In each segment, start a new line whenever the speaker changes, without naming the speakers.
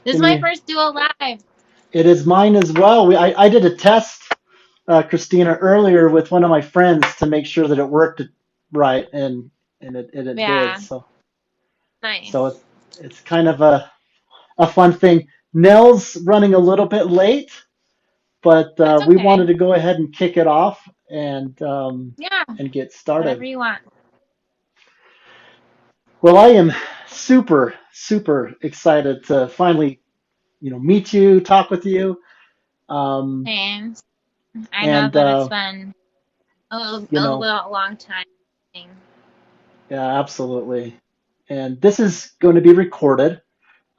This is
Can
my
you?
first duo live.
It is mine as well. I did a test, Christina, earlier with one of my friends to make sure that it worked right, and it did.
Yeah,
So
nice.
it's kind of a fun thing. Nell's running a little bit late, but
That's
we
okay.
wanted to go ahead and kick it off
Yeah,
and get
whatever
started.
you want.
Well, I am super, super excited to finally, meet you, talk with you, um,
Thanks. I know
and
that it's been
you
a
know,
little long time.
yeah, absolutely. And this is going to be recorded.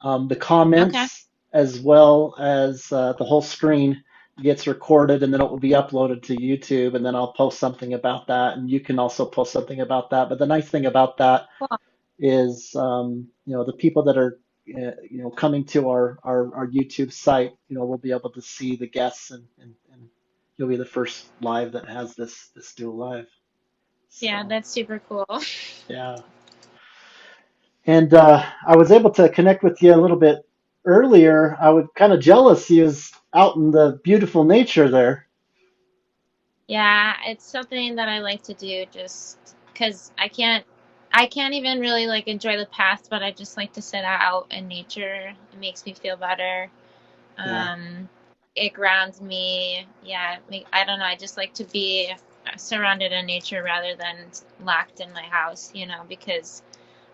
The
Okay.
comments as well as the whole screen gets recorded, and then it will be uploaded to YouTube, and then I'll post something about that, and you can also post something about that. But the nice thing about that
Cool.
is, the people that are, coming to our YouTube site, will be able to see the guests, and you'll be the first live that has this dual live.
Yeah,
So
that's super cool.
yeah. And I was able to connect with you a little bit earlier. I was kind of jealous you was out in the beautiful nature there.
Yeah, it's something that I like to do just because I can't even really like enjoy the past, but I just like to sit out in nature. It makes me feel better.
Yeah,
Um, it grounds me. Yeah, I don't know. I just like to be surrounded in nature rather than locked in my house, because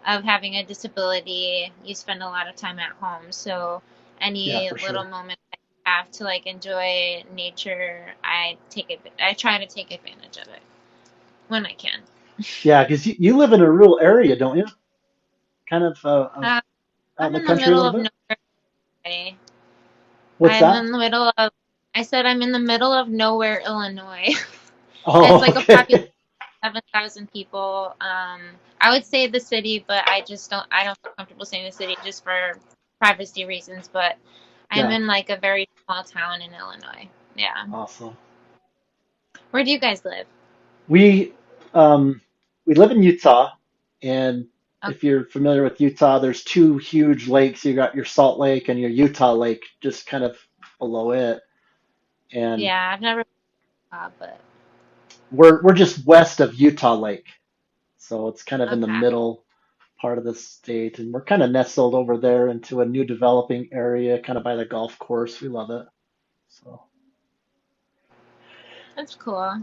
of having a disability, you spend a lot of time at home. So
yeah,
any
for
little
sure.
moment I have to like enjoy nature, I try to take advantage of it when I can.
Yeah, because you live in a rural area, don't you? Kind of
Uh,
out in
I'm
the
in the
country a
middle
little
of
bit.
nowhere.
What's
I'm
that?
in the middle of. I said I'm in the middle of nowhere, Illinois. It's
Oh,
like a population
okay.
of 7,000 people. I would say the city, but I don't feel comfortable saying the city just for privacy reasons. But I'm
Yeah,
in like a very small town in Illinois. Yeah.
awesome.
Where do you guys live?
We um, we live in Utah, and
Okay.
if you're familiar with Utah, there's two huge lakes. You got your Salt Lake and your Utah Lake, just kind of below it. And
Yeah, I've never, but
we're just west of Utah Lake, so it's kind of in the
okay.
middle part of the state, and we're kind of nestled over there into a new developing area, kind of by the golf course. We love it. So,
That's cool.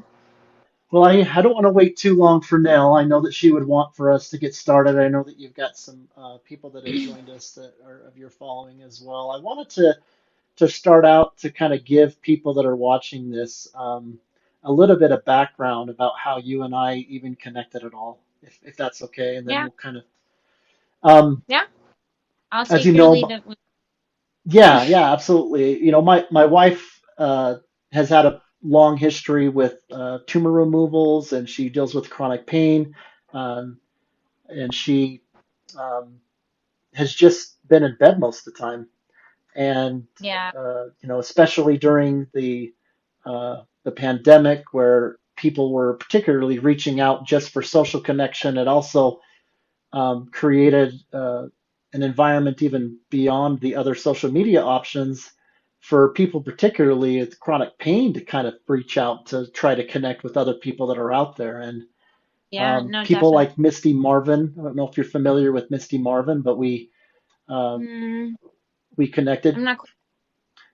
well, I don't want to wait too long for Nell. I know that she would want for us to get started. I know that you've got some people that have joined us that are of your following as well. I wanted to start out to kind of give people that are watching this a little bit of background about how you and I even connected at all, if that's okay, and then
Yeah,
we'll kind of um,
yeah. I'll
as you
take your lead.
know, yeah, yeah, absolutely. My wife has had a long history with tumor removals, and she deals with chronic pain, um, and she um, has just been in bed most of the time. And
Yeah,
especially during the pandemic, where people were particularly reaching out just for social connection, it also created an environment even beyond the other social media options for people, particularly with chronic pain, to kind of reach out to try to connect with other people that are out there. And
yeah. No,
people
definitely.
like Misty Marvin. I don't know if you're familiar with Misty Marvin, but uh,
Hmm,
we connected.
I'm not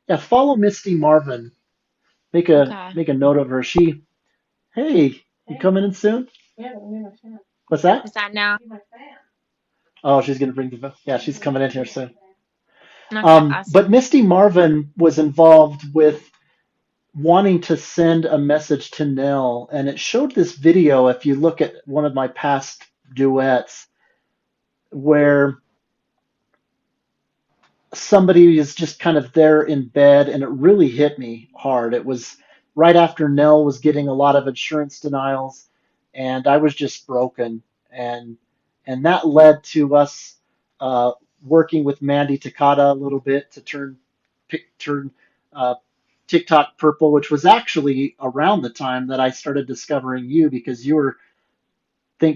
Yeah, follow Misty Marvin. Make a
okay.
make a note of her. Hey, you coming in soon? What's that?
Is that now?
Oh, she's gonna bring the. Yeah, she's coming in here soon.
Okay,
But
awesome.
Misty Marvin was involved with wanting to send a message to Nell, and it showed this video. If you look at one of my past duets, where somebody is just kind of there in bed, and it really hit me hard. It was right after Nell was getting a lot of insurance denials, and I was just broken, and that led to us uh, working with Mandy Takata a little bit to turn uh, TikTok purple, which was actually around the time that I started discovering you, because you were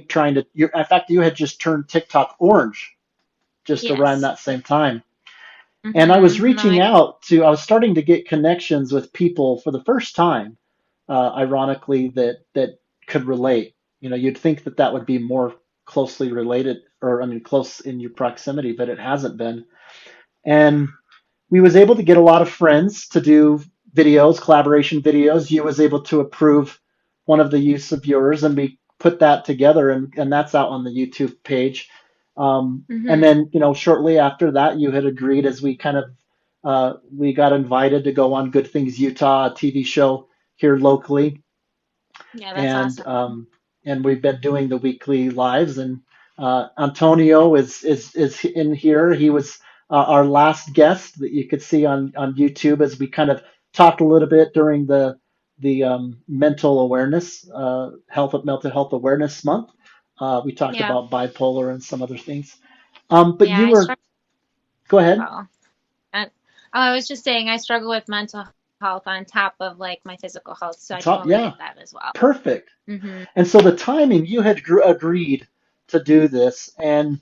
trying to. In fact, you had just turned TikTok orange just around
Yes.
that same time, And I was
No,
reaching out to, I was starting to get connections with people for the first time, ironically, that could relate. You'd think that that would be more closely related, or I mean, close in your proximity, but it hasn't been. And we was able to get a lot of friends to do videos, collaboration videos. You was able to approve one of the use of yours, and we put that together, and that's out on the YouTube page. And
hmm
then, shortly after that, you had agreed as we kind of we got invited to go on Good Things Utah, a TV show here locally,
Yeah, that's
and
awesome.
we've been doing the weekly lives. And Antonio is in here. He was our last guest that you could see on YouTube as we kind of talked a little bit during the mental awareness mental health awareness month. We talked
Yeah,
about bipolar and some other things. But
yeah,
you
I
were
struggle.
go ahead.
Oh, and I was just saying I struggle with mental health on top of like my physical health, so I totally
Yeah,
get that as well.
perfect.
hmm
And so the timing, you had agreed to do this, and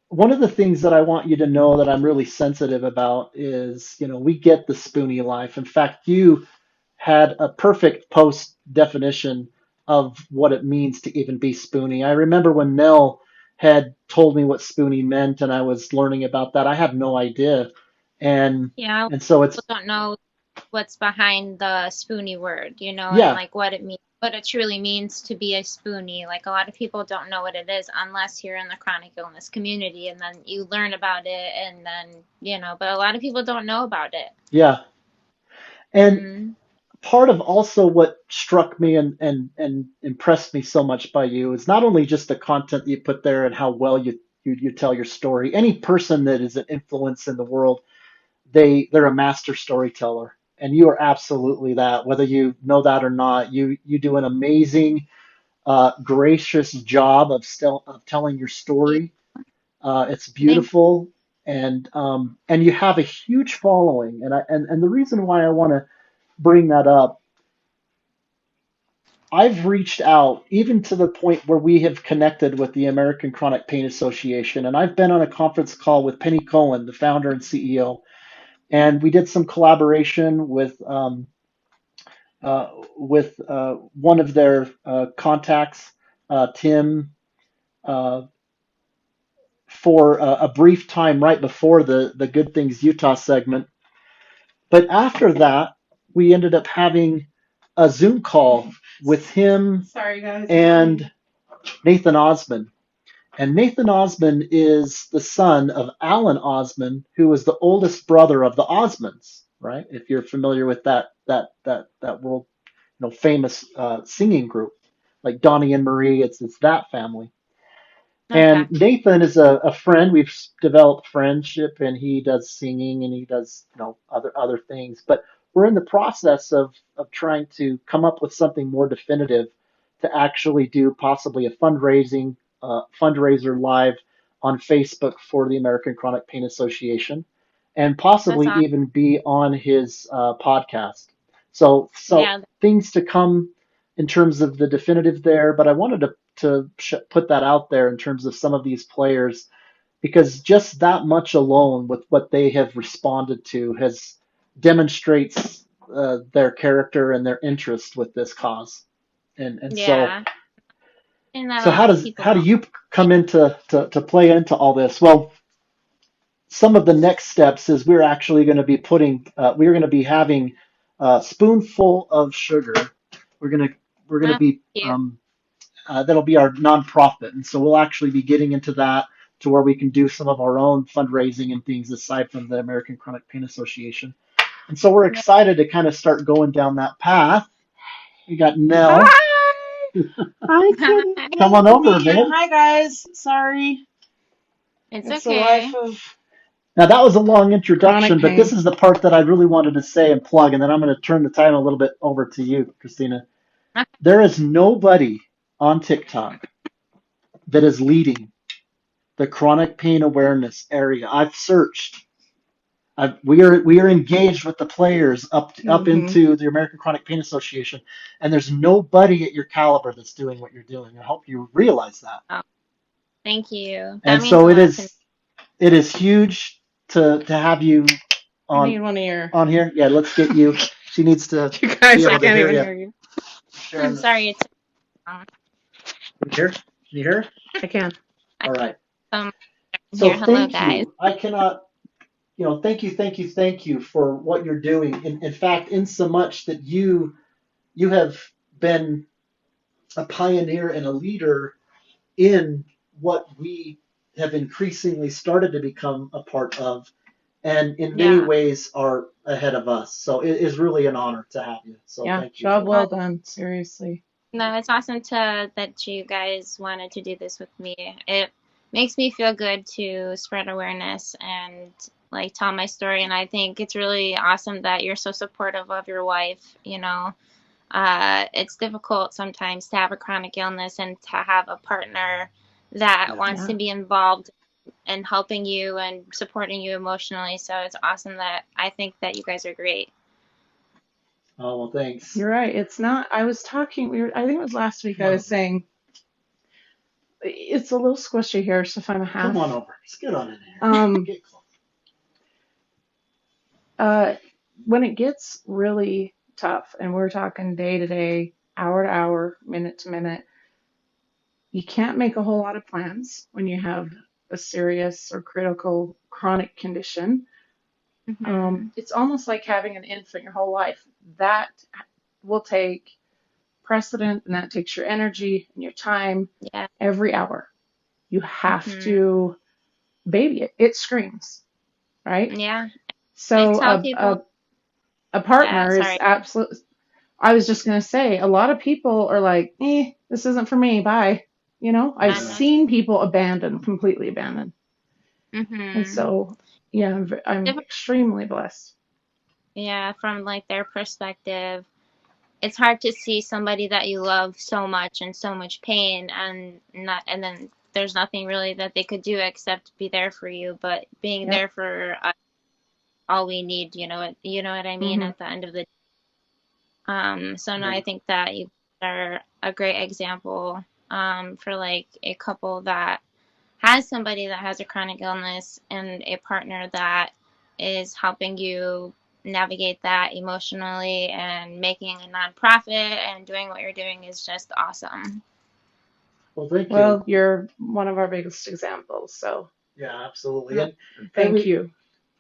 one of the things that I want you to know that I'm really sensitive about is, we get the spoony life. In fact, you had a perfect post definition of what it means to even be spoony. I remember when Nell had told me what spoony meant and I was learning about that. I had no idea. And
Yeah,
and so
people
it's
don't know what's behind the spoony word, and
yeah,
like what it means, what it truly means to be a spoony. Like a lot of people don't know what it is unless you're in the chronic illness community, and then you learn about it, and then but a lot of people don't know about it.
yeah. And
hmm
part of also what struck me and impressed me so much by you is not only just the content that you put there and how well you tell your story. Any person that is an influence in the world, they're a master storyteller, and you are absolutely that. Whether you know that or not, you do an amazing, gracious job of telling your story. It's
Thank
beautiful, and you have a huge following. And the reason why I want to bring that up, I've reached out even to the point where we have connected with the American Chronic Pain Association, and I've been on a conference call with Penny Cohen, the founder and CEO, and we did some collaboration with one of their contacts, Tim, uh, for a brief time right before the Good Things Utah segment. But after that, we ended up having a Zoom call with him and Nathan Osman. And Nathan Osman is the son of Alan Osman, who was the oldest brother of the Osmonds, right? If you're familiar with that world, famous singing group, like Donnie and Marie, it's that family.
Okay.
And Nathan is a friend. We've developed friendship, and he does singing and he does other things. But we're in the process of trying to come up with something more definitive to actually do possibly a fundraiser live on Facebook for the American Chronic Pain Association, and
That's
possibly
awesome.
even be on his podcast. So
Yeah.
things to come in terms of the definitive there. But I wanted to put that out there in terms of some of these players, because just that much alone with what they have responded to has demonstrates their character and their interest with this cause. And so
Yeah. And that a
so
lot of people
how do
don't.
you come into to play into all this? Well, some of the next steps is we're going to be having a spoonful of sugar. We're going to we're going to
That's
be
cute.
that'll be our nonprofit, and so we'll actually be getting into that to where we can do some of our own fundraising and things aside from the American Chronic Pain Association. And so we're
Yeah.
excited to kind of start going down that path. We got Nell.
Hi! Hi, Kitty.
Come
Nice
on
to
over,
meet you.
babe.
Hi, guys. Sorry.
It's
It's the life
okay.
of
Now that was a long
chronic
introduction, but this
pain.
is the part that I really wanted to say and plug, and then I'm going to turn the time a little bit over to you, Christina. There is nobody on TikTok that is leading the chronic pain awareness area. I've searched. We are engaged with the players up
Hmm.
into the American Chronic Pain Association, and there's nobody at your caliber that's doing what you're doing. I hope you realize that.
Oh, thank you. That
And
means
so
a
it
lot to me.
is it is huge. to have you
I need
on
one ear.
on here. Yeah, let's get you. She needs to
You guys,
be
I
able to
can't
hear
even
you.
hear you.
I'm sorry. It's
Can you hear? Can you hear?
I can.
All right.
um
So
here. Hello,
thank
guys.
you. I cannot, thank you for what you're doing. In fact, in so much that you have been a pioneer and a leader in what we have increasingly started to become a part of, and in many
Yeah.
ways are ahead of us. So it is really an honor to have you. So
Yeah,
thank you
job
for
well
that.
done. Seriously.
No, it's awesome that you guys wanted to do this with me. It makes me feel good to spread awareness and like tell my story. And I think it's really awesome that you're so supportive of your wife. It's difficult sometimes to have a chronic illness and to have a partner that
Yeah.
wants
Yeah.
to be involved in helping you and supporting you emotionally. So it's awesome that I think that you guys are great.
Oh, well, thanks.
You're right. It's not. I was talking. I think it was last week. I was saying it's a little squishy here, so if I'm a half.
Come on over. Just get on in here. Get close.
Uh, when it gets really tough, and we're talking day to day, hour to hour, minute to minute, you can't make a whole lot of plans when you have a serious or critical chronic condition.
Hmm.
It's almost like having an infant your whole life. That will take precedent, and that takes your energy and your time
Yeah.
every hour. You have
Hmm.
to baby it. It screams, right?
Yeah. I
So
tell people.
a
Yeah.
partner is
Sorry.
absolute. I was just gonna say, a lot of people are like, this isn't for me. Bye. I've
I'm
Yeah.
not.
seen people abandoned, completely abandoned. And
Hmm.
so, yeah, I'm extremely blessed.
Yeah, from like their perspective, it's hard to see somebody that you love so much and so much pain and then there's nothing really that they could do except be there for you, but being
Yep.
there for us, all we need, you know what I mean,
Hmm.
at the end of the so no,
Yeah.
I think that you are a great example for like a couple that has somebody that has a chronic illness and a partner that is helping you navigate that emotionally and making a nonprofit and doing what you're doing is just awesome.
Well, thank you.
Well, you're one of our biggest examples, so
Yeah, absolutely.
no,
And
thank you.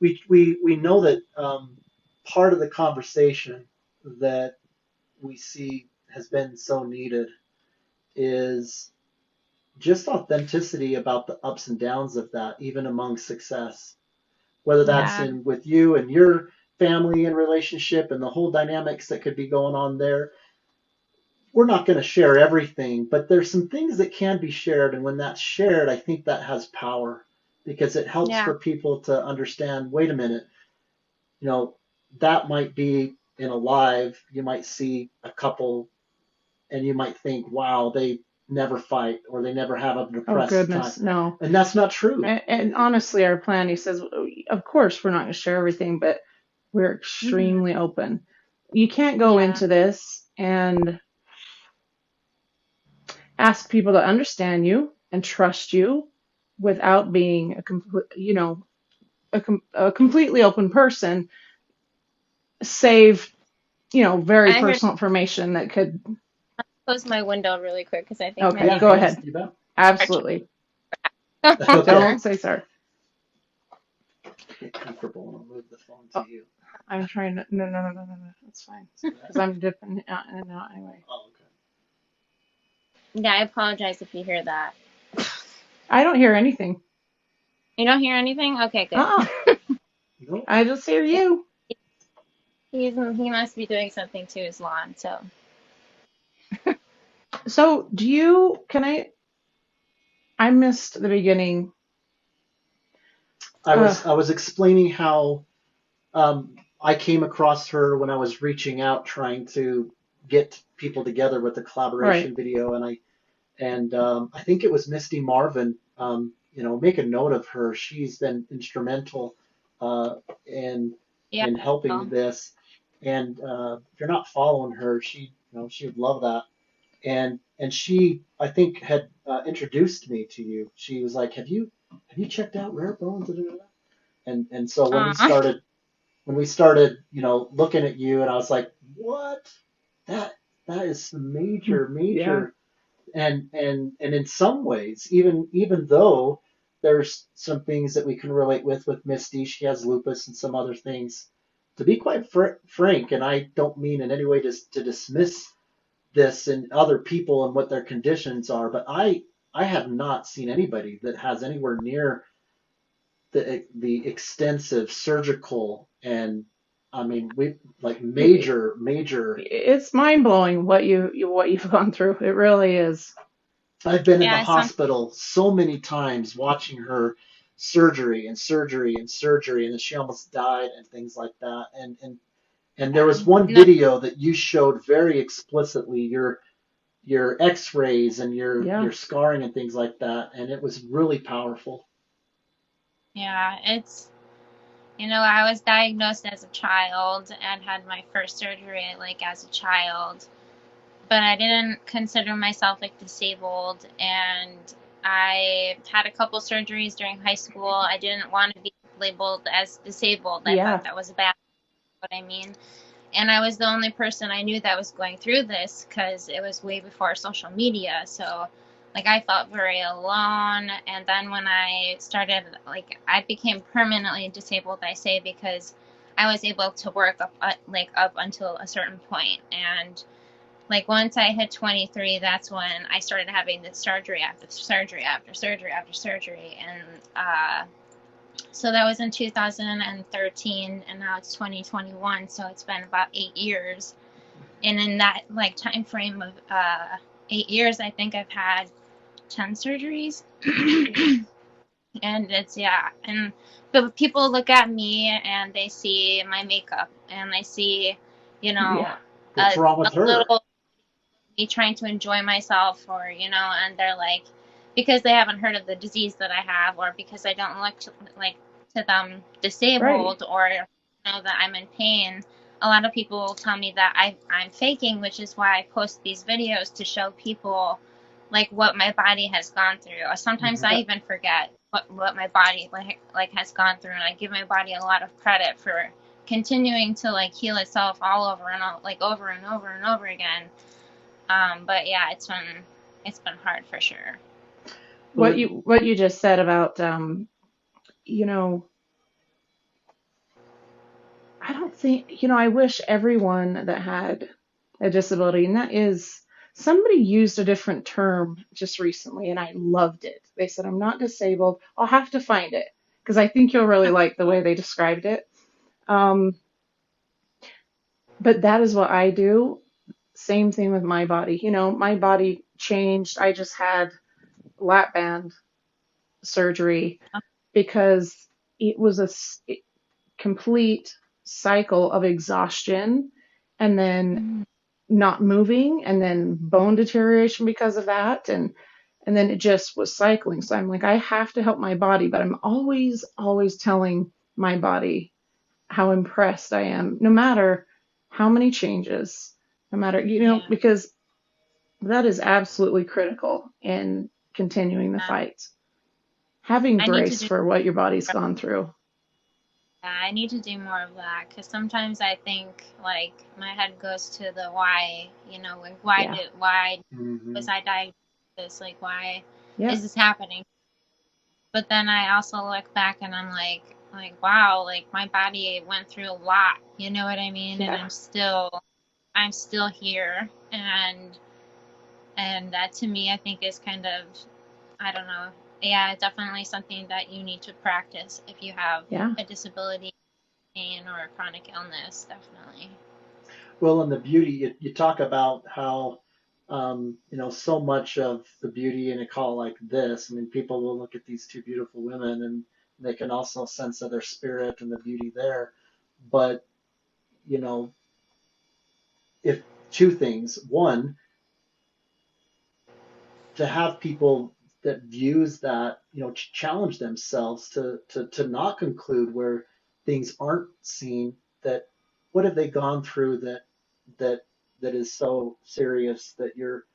we know that part of the conversation that we see has been so needed is just authenticity about the ups and downs of that, even among success. Whether that's
Yeah.
in with you and your family and relationship and the whole dynamics that could be going on there. We're not going to share everything, but there's some things that can be shared. And when that's shared, I think that has power because it helps
Yeah.
for people to understand, wait a minute, you know, that might be in a live, you might see a couple and you might think, wow, they never fight or they never have a
Oh
depressed time.
goodness, no.
And that's not true.
And honestly, our plan, he says, of course we're not going to share everything, but we're
Hmm.
extremely open. You can't go
Yeah.
into this and ask people to understand you and trust you without being a completely open person, save, very
I heard
personal information that could.
close my window really quick because I think my
Okay,
Yeah,
go
neighbors
yeah,
ahead.
you bet.
are
Absolutely.
Okay.
Don't say sorry.
Get comfortable and I'll move the phone to
Oh,
you.
I'm trying to. No, no, no, no, no, no. That's fine. Because I'm dipping out in and out anyway.
Oh, okay.
Yeah, I apologize if you hear that.
I don't hear anything.
You don't hear anything? Okay,
Uh-uh.
good.
No.
I just hear you.
He must be doing something to his lawn, so.
So, I missed the beginning. Uh,
I was explaining how I came across her when I was reaching out trying to get people together with the
right.
collaboration video, and I think it was Misty Marvin. Make a note of her. She's been instrumental uh, in
Yeah.
in helping
Well,
this. And if you're not following her, she would love that. And she I think had introduced me to you. She was like, have you checked out Rare Bones? And so
Aw.
when we started, looking at you, and I was like, what? That that is major,
Yeah.
major. And in some ways, even though there's some things that we can relate with Misty, she has lupus and some other things. To be quite frank, and I don't mean in any way to dismiss this and other people and what their conditions are, but I have not seen anybody that has anywhere near the extensive surgical and I mean we like major.
It's mind blowing what you've gone through. It really is.
I've been in the
Yeah, some
hospital so many times watching her surgery and surgery and surgery, and then she almost died and things like that. And there
yeah.
was one
No,
video that you showed very explicitly your X-rays and
Yeah.
your scarring and things like that, and it was really powerful.
yeah, it's I was diagnosed as a child and had my first surgery like as a child, but I didn't consider myself like disabled, and I had a couple surgeries during high school. I didn't want to be labeled as disabled. I
Yeah.
thought that was bad, what I mean. And I was the only person I knew that was going through this because it was way before social media. So, like, I felt very alone. And then when I started, like, I became permanently disabled, I say, because I was able to work up, like, up until a certain point. And, like, once I hit 23, that's when I started having the surgery after surgery after surgery after surgery. And, so that was in 2013, and now it's 2021, so it's been about 8 years. And in that like time frame of 8 years, I think I've had 10 surgeries. And it's yeah, and but people look at me and they see my makeup and they see, you
Yeah.
know,
What's wrong
a
with her?
little me trying to enjoy myself, or and they're like, because they haven't heard of the disease that I have, or because I don't look like to them
Right.
disabled, or know that I'm in pain. A lot of people will tell me that I'm faking, which is why I post these videos to show people like what my body has gone through. Or sometimes I
Hmm.
even forget what my body like has gone through, and I give my body a lot of credit for continuing to like heal itself all over and like over and over and over again. But yeah, it's been hard for sure.
Well,
What you just said about you know, I don't think, I wish everyone that had a disability, and that is, somebody used a different term just recently, and I loved it. They said, I'm not disabled. I'll have to find it because I think you'll really like the way they described it. Um, but that is what I do. Same thing with my body. My body changed. I just had lap band surgery because it was complete cycle of exhaustion and then
Mhm.
not moving and then bone deterioration because of that and then it just was cycling. So I'm like, I have to help my body, but I'm always telling my body how impressed I am, no matter how many changes, no matter,
Yeah,
because that is absolutely critical in continuing the fight. Having
I need to
grace
do.
for what your body's gone through.
Yeah, I need to do more of that because sometimes I think like my head goes to the why. Like
Yeah.
why
hmm
was I diagnosed with this? Like why
Yep.
is this happening? But then I also look back and I'm like wow, like my body went through a lot. You know what I mean? And
Yeah.
I'm still here, and that to me I think is kind of, I don't know. Yeah, definitely something that you need to practice if you have
Yeah.
a disability, pain, or a chronic illness, definitely.
Well, in the beauty, you talk about how, so much of the beauty in a call like this. I mean, people will look at these two beautiful women and they can also sense of their spirit and the beauty there. But, you know, if two things, one, to have people that views that, challenge themselves to not conclude where things aren't seen, that what have they gone through that that is so serious that you're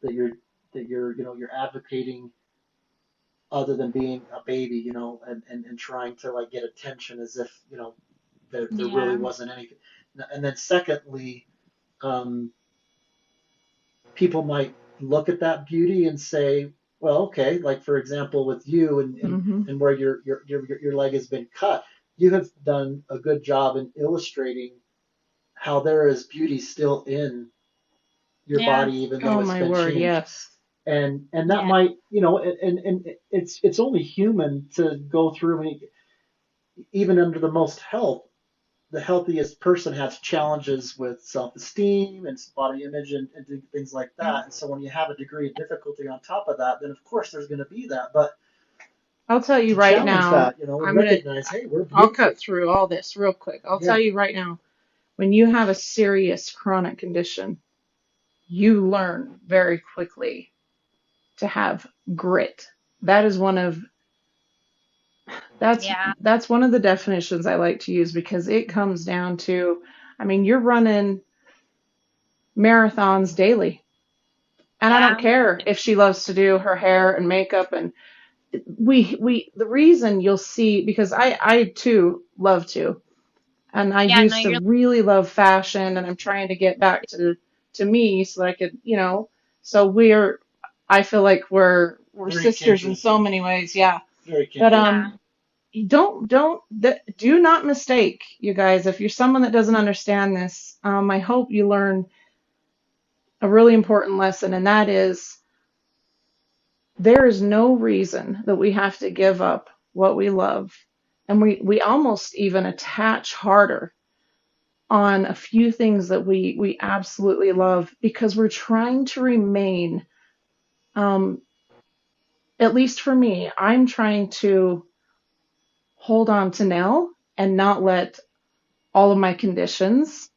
that you're you're advocating other than being a baby, and trying to like get attention as if, there really
Yeah.
wasn't anything. And then secondly, um, people might look at that beauty and say, well, okay, like for example, with you
Hmm.
and where your leg has been cut, you have done a good job in illustrating how there is beauty still in your
Yeah.
body, even though
Oh
it's
my
been
word,
changed.
yes.
And that
Yeah.
might, and it's only human to go through. I mean, even under the most health, the healthiest person has challenges with self-esteem and body image and things like that. And so when you have a degree of difficulty on top of that, then of course there's going to be that. But
I'll tell you
to
right
challenge
now,
that, and recognize, hey, we're
I'll cut
beautiful.
through all this real quick. I'll tell
Yeah,
you right now, when you have a serious chronic condition, you learn very quickly to have grit. That is one of that's
Yeah.
that's one of the definitions I like to use because it comes down to, I mean, you're running marathons daily. And I don't
Yeah.
care if she loves to do her hair and makeup, and we the reason you'll see, because I too love to, and I
Yeah. No,
used to
you're.
really love fashion, and I'm trying to get back to me so I could, so I feel like we're
very
sisters in
kindred,
so many ways, yeah.
very
But
kindred.
Yeah.
do not mistake, you guys, if you're someone that doesn't understand this. I hope you learn a really important lesson, and that is there is no reason that we have to give up what we love. And we almost even attach harder on a few things that we absolutely love because we're trying to remain, um, at least for me, I'm trying to hold on to Nell and not let all of my conditions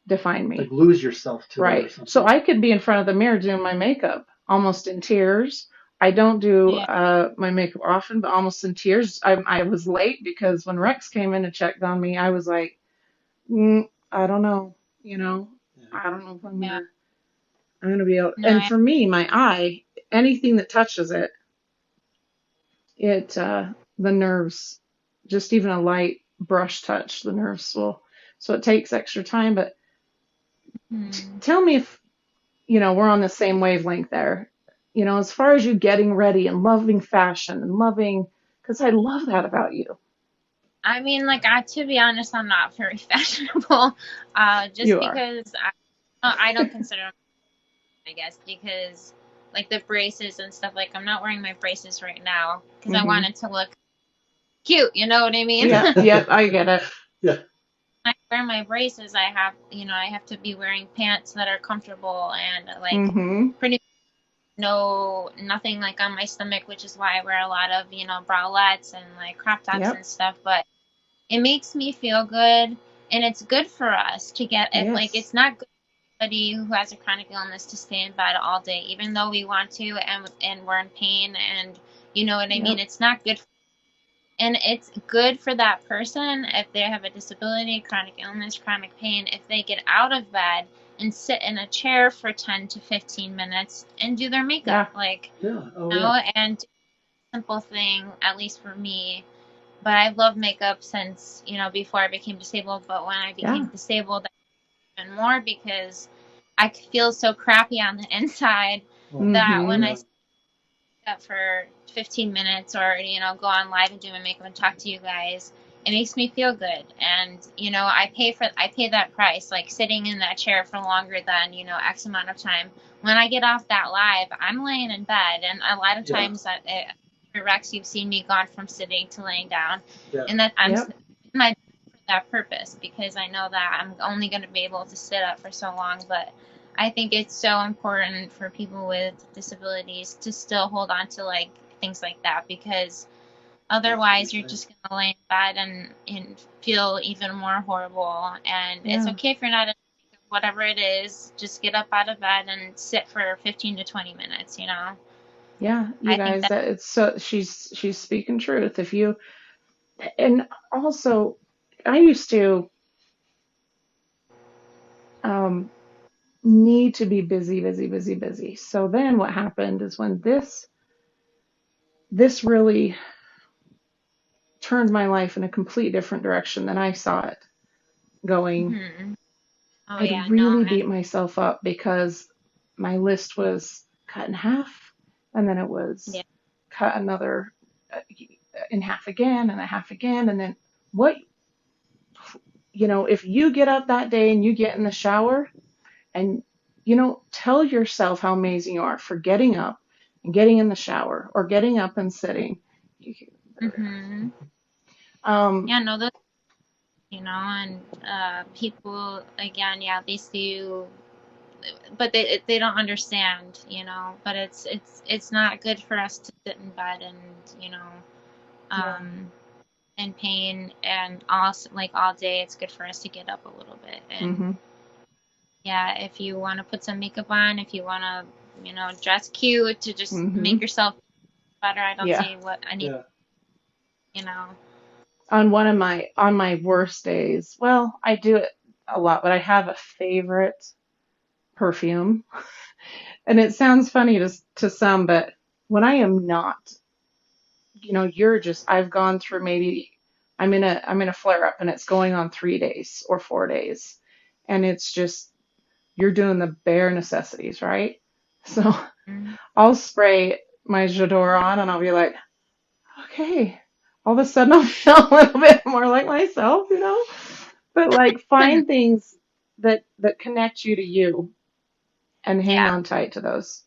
define
Like
me.
lose yourself to it or
Right. So
something.
I could be in front of the mirror doing my makeup, almost in tears. I don't do
Yeah.
my makeup often, but almost in tears. I was late because when Rex came in and checked on me, I was like, I don't know,
Yeah.
I don't know if
Yeah.
I'm gonna be able.
No.
And for me, my eye, anything that touches it, the nerves, just even a light brush touch, the nerves will. So it takes extra time. But
Hmm.
tell me if we're on the same wavelength there. As far as you getting ready and loving fashion and loving, because I love that about you.
I mean, like, to be honest, I'm not very fashionable. Just
You are.
because I don't consider them, I guess, because like the braces and stuff. Like, I'm not wearing my braces right now because I
Hmm.
wanted to look cute. You know what I mean?
Yeah, yep, I get it.
Yeah.
I wear my braces, I have to be wearing pants that are comfortable and like
Hmm.
pretty nothing like on my stomach, which is why I wear a lot of, bralettes and like crop tops and
Yep.
stuff. But it makes me feel good, and it's good for us to get it. Like,
Yes.
it's not good for somebody who has a chronic illness to stay in bed all day, even though we want to, and we're in pain, and you know what I mean.
Yep.
It's not good. And it's good for that person if they have a disability, chronic illness, chronic pain, if they get out of bed and sit in a chair for 10 to 15 minutes and do their makeup.
Yeah.
Like,
Yeah. Oh yeah.
and simple thing, at least for me. But I've loved makeup since, before I became disabled. But when I became
Yeah.
disabled, even more because I feel so crappy on the inside
Oh,
that when
Hmm.
I
yeah.
sit up for 15 minutes or, go on live and do my makeup and talk to you guys, it makes me feel good. And, I pay that price, like sitting in that chair for longer than, X amount of time. When I get off that live, I'm laying in bed. And a lot of
Yeah.
times Rex, you've seen me gone from sitting to laying down,
Yeah.
and that I'm
Yep.
my for that purpose because I know that I'm only going to be able to sit up for so long. But I think it's so important for people with disabilities to still hold on to like things like that, because otherwise you're
Definitely.
just gonna lay in bed and feel even more horrible. And it's
Yeah.
okay if you're not in whatever it is, just get up out of bed and sit for 15 to 20 minutes,
Yeah. You
I think
guys,
that.
that it's so she's speaking truth. If you and also, I used to um need to be busy, busy, busy, busy. So then what happened is when this really turned my life in a completely different direction than I saw it going.
Hmm. Oh
I'd
yeah, no,
really beat myself up because my list was cut in half, and then it was
yeah.
cut another uh, in half again, and a half again, and then what, if you get up that day and you get in the shower and, tell yourself how amazing you are for getting up and getting in the shower or getting up and sitting.
Hmm.
Um,
Yeah, no, those, and people again, yeah, they see you, but they don't understand, but it's not good for us to sit in bed and,
yeah.
um in pain and also like all day. It's good for us to get up a little bit. And
Hmm.
yeah, if you want to put some makeup on, if you want to, dress cute to just
Hmm.
make yourself better, I don't
Yeah.
see what I need,
Yeah.
you know.
On my worst days, well, I do it a lot, but I have a favorite perfume. And it sounds funny to some, but when I am not, I've gone through maybe I'm in a flare up and it's going on 3 days or 4 days. And it's just you're doing the bare necessities, right? So
Mhm.
I'll spray my J'adore on and I'll be like, okay, all of a sudden I'll feel a little bit more like myself. But like find things that connect you to you and hang
Yeah,
on tight to those.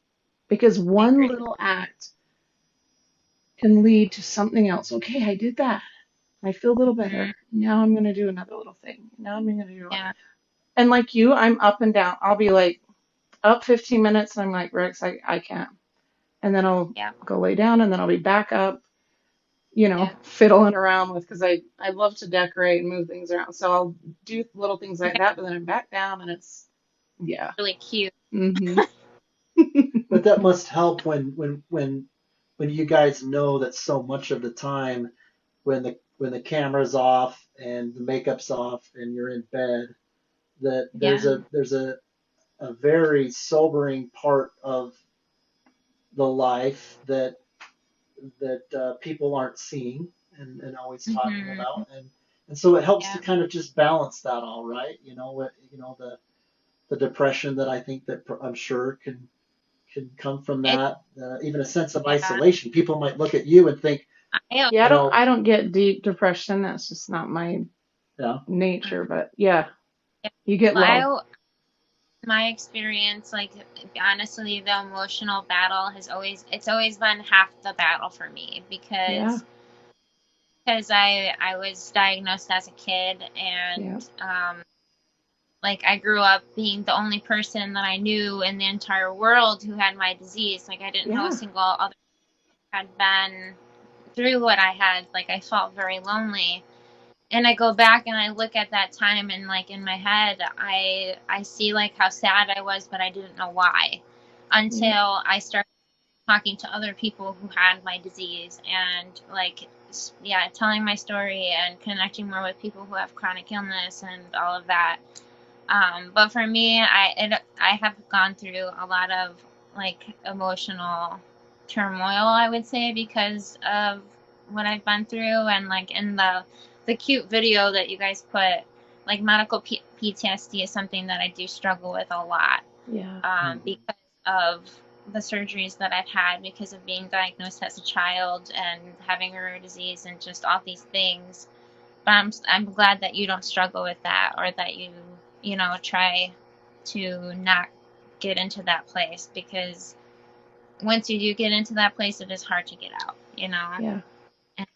Because
I
one
agree.
little act can lead to something else. Okay, I did that. I feel a little
Hmm.
better. Now I'm going to do another little thing. Now I'm going to do it.
Yeah,
And like you, I'm up and down. I'll be like up 15 minutes and I'm like, Rex, I can't. And then I'll
yeah,
go lay down and then I'll be back up,
yeah.
fiddling around with, because I love to decorate and move things around. So I'll do little things
You
like
guys
that, but then I'm back down and yeah.
are really cute.
Hmm.
But that must help when you guys know that so much of the time when the camera's off and the makeup's off and you're in bed, that there's
Yeah.
a very sobering part of the life that people aren't seeing and always talking
Hmm.
about, and so it helps to
Yeah.
kind of just balance that all right, the depression that I think that I'm sure can come from
It,
that, even a sense of
yeah.
isolation. People might look at you and think,
I,
Yeah, I
you
don't
know,
I don't get deep depression. That's just not my
yeah,
nature. But yeah,
yeah.
you get low.
I, my experience, like honestly, the emotional battle it's always been half the battle for me
Yeah,
because I was diagnosed as a kid
yeah,
and like I grew up being the only person that I knew in the entire world who had my disease. Like I didn't know a
yeah.
single other had been through what I had. Like I felt very lonely. And I go back and I look at that time and like in my head I see like how sad I was, but I didn't know why
Yep.
until I started talking to other people who had my disease and like yeah, telling my story and connecting more with people who have chronic illness and all of that. But for me, I have gone through a lot of like emotional turmoil, I would say, because of what I've been through, and like in the cute video that you guys put, like medical PTSD is something that I do struggle with a lot,
Yeah.
mhm.
because of the surgeries that I've had, because of being diagnosed as a child and having a rare disease and just all these things. But I'm glad that you don't struggle with that, or that try to not get into that place, because once you do get into that place, it is hard to get out.
Yeah.
And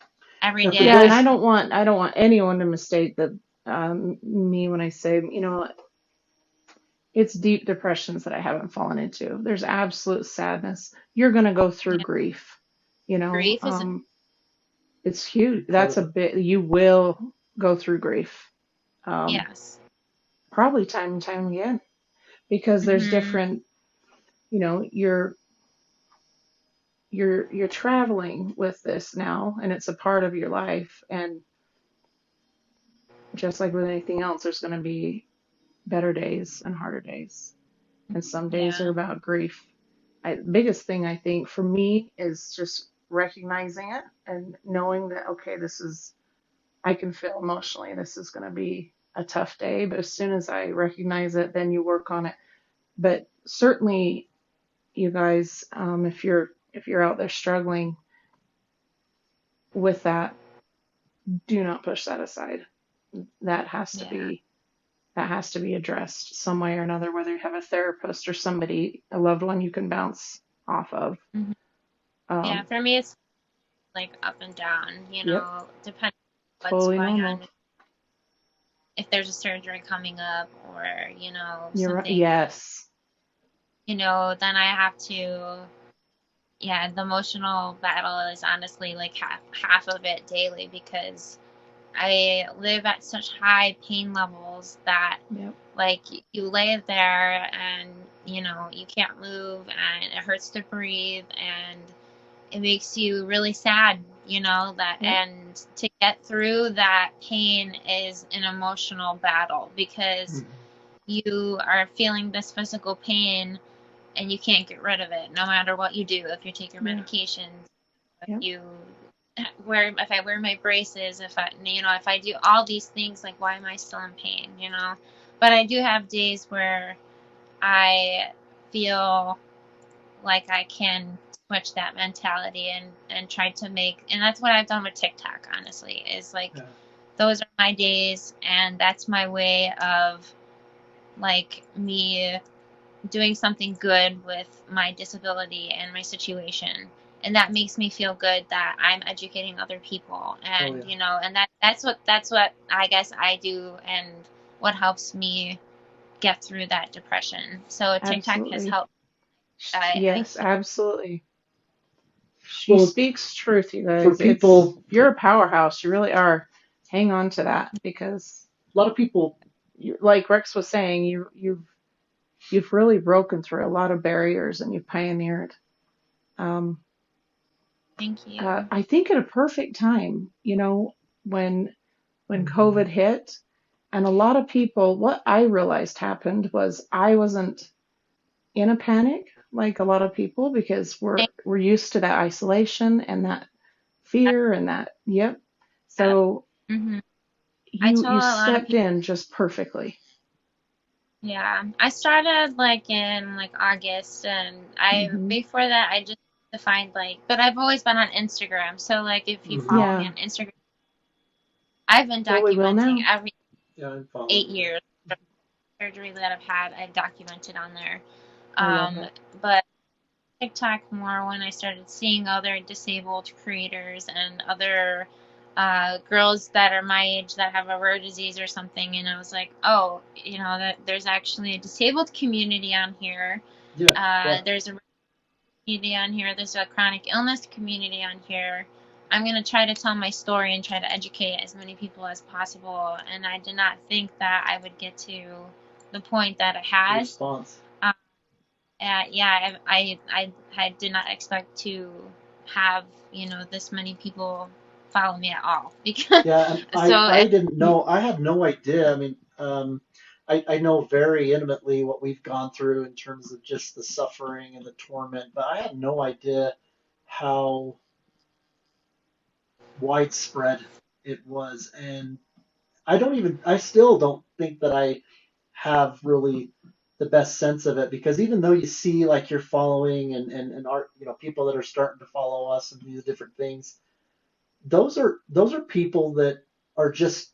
every
Now, for
day
Yeah, and I
those,
don't want I don't want anyone to mistake that me when I say, it's deep depressions that I haven't fallen into. There's absolute sadness. You're gonna go through
yeah,
grief.
grief is
It's huge.
part
That's
of
a
it,
bit you will go through grief. Um,
yes.
Probably time and time again because there's
Hmm.
different, you're traveling with this now and it's a part of your life, and just like with anything else, there's going to be better days and harder days. And some days are
Yeah.
about grief. Biggest thing I think for me is just recognizing it and knowing that, okay, I can feel emotionally this is going to be a tough day, but as soon as I recognize it, then you work on it. But certainly, you guys, if you're out there struggling with that, do not push that aside. That has to
Yeah.
be that has to be addressed some way or another, whether you have a therapist or somebody, a loved one you can bounce off of.
Hmm. Yeah,
Um,
for me, it's like up and down,
yep,
depending on what's
totally
going
normal.
on, if there's a surgery coming up or,
You're right.
something,
Yes.
then I have to, yeah, the emotional battle is honestly like half of it daily because I live at such high pain levels that
Yep.
like you lay there and you can't move and it hurts to breathe and it makes you really sad, that
Yep.
and to get through that pain is an emotional battle because
Mhm.
you are feeling this physical pain and you can't get rid of it no matter what you do. If you take your
Yeah.
medications, if
Yep.
you if I wear my braces, if I do all these things, like why am I still in pain, But I do have days where I feel like I can switch that mentality and try to make, and that's what I've done with TikTok, honestly, is like
Yeah.
those are my days and that's my way of like me doing something good with my disability and my situation. And that makes me feel good that I'm educating other people,
Oh
and
yeah.
and that's what I guess I do, and what helps me get through that depression. So TikTok has
Absolutely.
helped. I
Yes, absolutely. She
Well,
speaks truth, you
for
guys.
people,
You're a powerhouse. You really are. Hang on to that because
a lot of people,
like Rex was saying, you've really broken through a lot of barriers and you've pioneered. Um,
Thank you.
I think at a perfect time, when COVID hit, and a lot of people, what I realized happened was I wasn't in a panic like a lot of people because we're used to that isolation and that fear and that, yep. So
Hmm. I
you
told
you
a lot of
stepped
people.
in just perfectly.
Yeah, I started like in like August, and I
Hmm.
before that I just defined like, but I've always been on Instagram. So like if you
hmm
follow me
Yeah.
on Instagram, I've been
Well, we will
documenting
now.
every
yeah, I'm following
8 years of surgery that I've had. I've documented on there.
I love
Um,
it.
but TikTok more when I started seeing other disabled creators and other girls that are my age that have a rare disease or something, and I was like, oh, that there's actually a disabled community on here.
you. Yeah, yeah.
There's a community on here. There's a chronic illness community on here. I'm going to try to tell my story and try to educate as many people as possible. And I did not think that I would get to the point that it
The
has.
response.
Um, yeah, I did not expect to have, this many people follow me at all. Because
Yeah, and
so,
I didn't know. I had no idea. I mean, I know very intimately what we've gone through in terms of just the suffering and the torment, but I had no idea how widespread it was. And I still don't think that I have really the best sense of it because even though you see like you're following and art, people that are starting to follow us and do the different things, those are people that are just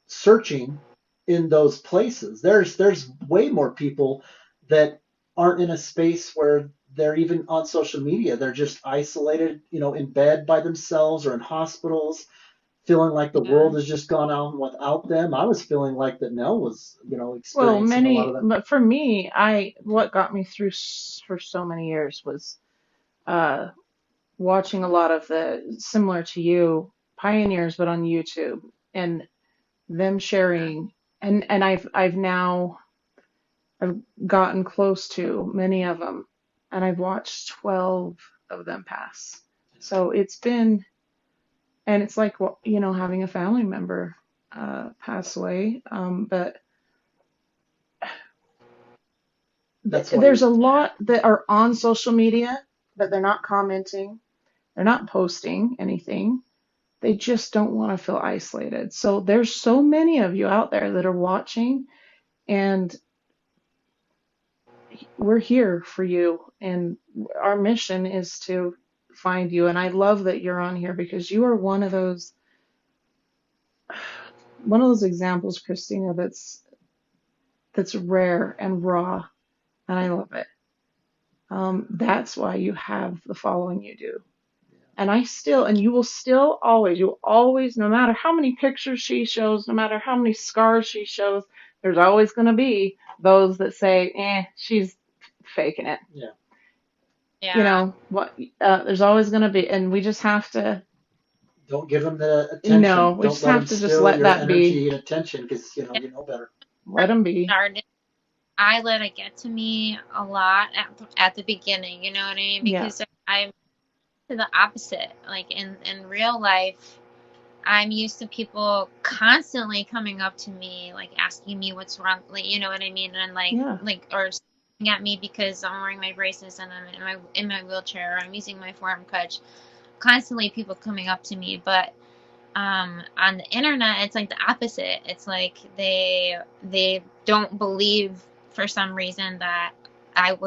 searching in those places. There's way more people that aren't in a space where they're even on social media. They're just isolated, in bed by themselves or in hospitals, feeling like the
yeah.
world has just gone on without them. I was feeling like that Nell was,
Well,
experiencing a lot of that.
but for me, what got me through for so many years was uh, watching a lot of the similar to you pioneers, but on YouTube, and them sharing, and I've gotten close to many of them, and I've watched 12 of them pass. So and it's like, well, having a family member pass away. But
That's why
there's a
Yeah.
lot that are on social media, but they're not commenting. They're not posting anything. They just don't want to feel isolated. So there's so many of you out there that are watching, and we're here for you. And our mission is to find you. And I love that you're on here because you are one of those examples, Christina, that's rare and raw, and I love it. That's why you have the following you do. And you will always, no matter how many pictures she shows, no matter how many scars she shows, there's always going to be those that say, she's faking it.
Yeah.
You know, there's always going to be, and we just have to,
Don't give them the attention.
no, we
Don't
just
let
have
them
to just
steal
let
your
that
energy
be.
and attention because, you know better.
Let them be.
I let it get to me a lot at the beginning, you know what I mean? Because I'm to the opposite. Like in real life, I'm used to people constantly coming up to me, like asking me what's wrong, like, you know what I mean? And like or staring at me because I'm wearing my braces and I'm in my wheelchair, or I'm using my forearm crutch. Constantly people coming up to me, but on the internet it's like the opposite. It's like they don't believe for some reason that I've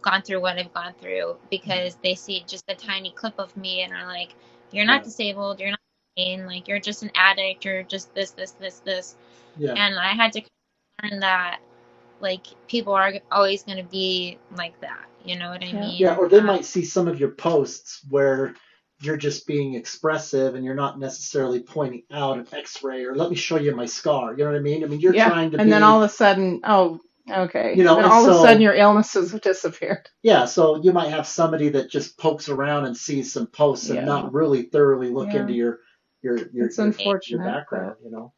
gone through what I've gone through, because they see just a tiny clip of me and are like, you're not disabled, you're not insane, like you're just an addict, you're just this.
Yeah.
And I had to learn that like people are always going to be like that, you know what I mean?
Yeah, or they might see some of your posts where you're just being expressive and you're not necessarily pointing out an x-ray or let me show you my scar. You know what I mean? I mean, you're trying to
and then all of a sudden, okay. Then all of a sudden your illnesses have disappeared.
Yeah, so you might have somebody that just pokes around and sees some posts and not really thoroughly look into your
unfortunate,
background, you know.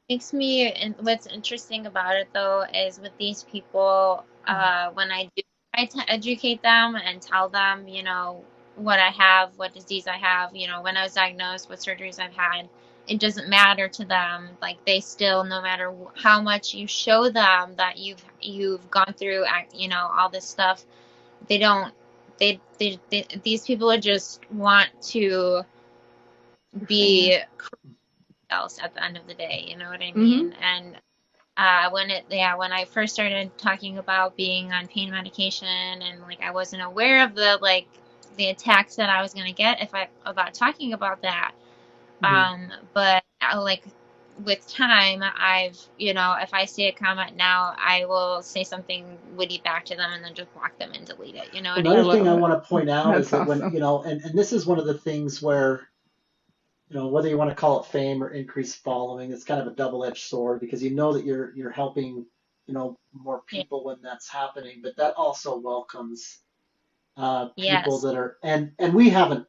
Makes me, and what's interesting about it though is with these people, when I do try to educate them and tell them, you know, what I have, what disease I have, you know, when I was diagnosed, what surgeries I've had, it doesn't matter to them. Like they still, no matter how much you show them that you've gone through, you know, all this stuff, they don't. These people are just want to be else at the end of the day, you know what I mean? And when I first started talking about being on pain medication, and like I wasn't aware of the attacks that I was gonna get about talking about that. But like with time, I've, you know, if I see a comment now, I will say something witty back to them and then just block them and delete it. You know what I mean?
Another thing I want to point out is that when, you know, and this is one of the things where, you know, whether you want to call it fame or increased following, it's kind of a double-edged sword because you know that you're helping, you know, more people when that's happening, but that also welcomes people that are, and we haven't,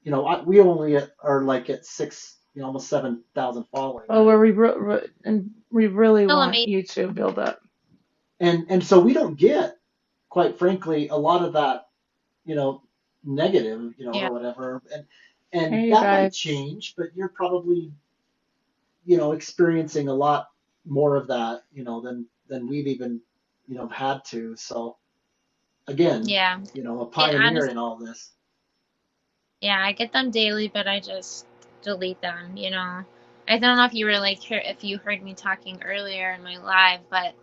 you know, we only are like at 6, you know, almost 7,000 following.
Oh, where we really want you to build up.
And so we don't get, quite frankly, a lot of that, you know, negative, you know, or whatever. And
hey,
that
guys.
might change, but you're probably, you know, experiencing a lot more of that, you know, than we've even, you know, had to. So again, you know, a pioneer in all this.
Yeah, I get them daily, but I just delete them, you know. I don't know if you were if you heard me talking earlier in my live, but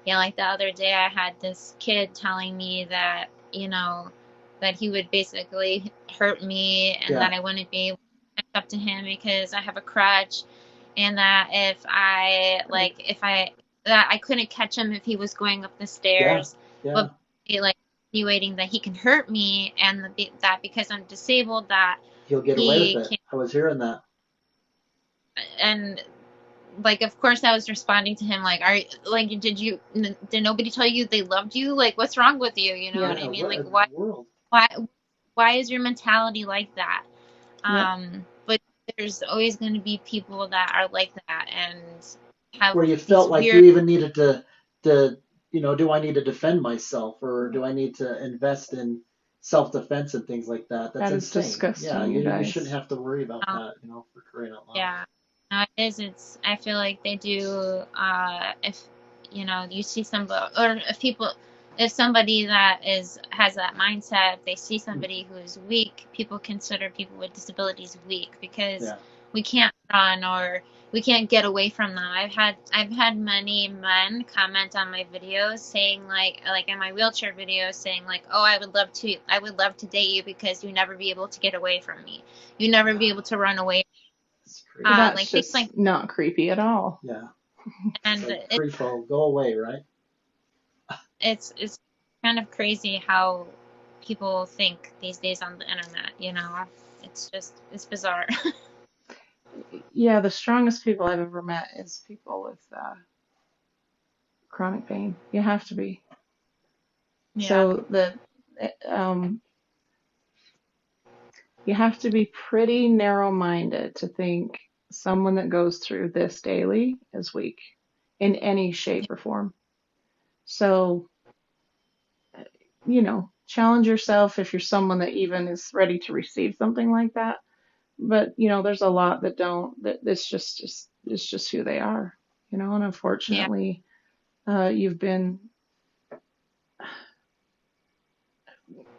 yeah, like the other day I had this kid telling me that, you know, that he would basically hurt me and that I wouldn't be able to catch up to him because I have a crutch, and that that I couldn't catch him if he was going up the stairs, but like insinuating that he can hurt me, and that because I'm disabled that
he'll get away with it. I was hearing that.
And like, of course I was responding to him like, did nobody tell you they loved you? Like, what's wrong with you? You know what I mean? Like, why is your mentality like that? But there's always going to be people that are like that and have
where you felt like you even needed to, you know, do I need to defend myself or do I need to invest in self-defense and things like that? That's insane.
Disgusting.
Yeah, you shouldn't have to worry about that, you know, for crying out loud.
Yeah, no, it is. I feel like they do. If you know, you see some, or if people, if somebody that has that mindset, if they see somebody who is weak, people consider people with disabilities weak because
Yeah.
we can't run or we can't get away from them. I've had many men comment on my videos saying like in my wheelchair videos saying like, oh, I would love to date you because you never be able to get away from me. You never be able to run away.
It's crazy.
That's
Like things like,
just not creepy at all.
Yeah. It's
and
like creepo, go away, right?
it's kind of crazy how people think these days on the internet, it's bizarre.
Yeah, the strongest people I've ever met is people with chronic pain. You have to be.
Yeah,
So um, you have to be pretty narrow-minded to think someone that goes through this daily is weak in any shape or form. So, challenge yourself if you're someone that even is ready to receive something like that. But, there's a lot that don't, that it's just who they are, and
yeah,
unfortunately, you've been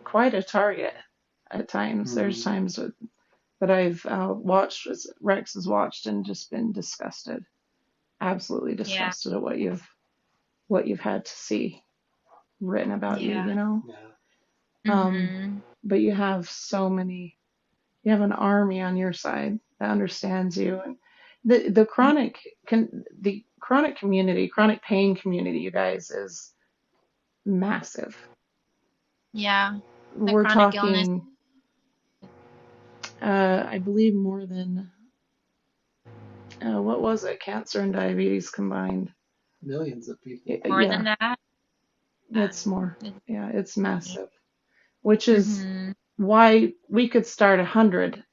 quite a target at times.
Hmm.
There's times that I've watched, as Rex has watched, and just been disgusted, absolutely
yeah,
disgusted at what you've had to see written about you,
yeah.
Yeah.
Um, but you have you have an army on your side that understands you, and the chronic community, chronic pain community, you guys, is massive.
Yeah, the
We're
chronic illness.
talking, I believe more than what was it? Cancer and diabetes combined.
Millions of people.
More than
Yeah,
that.
it's more.
It's
Yeah, it's massive, which is
mm-hmm.
why we could start 100,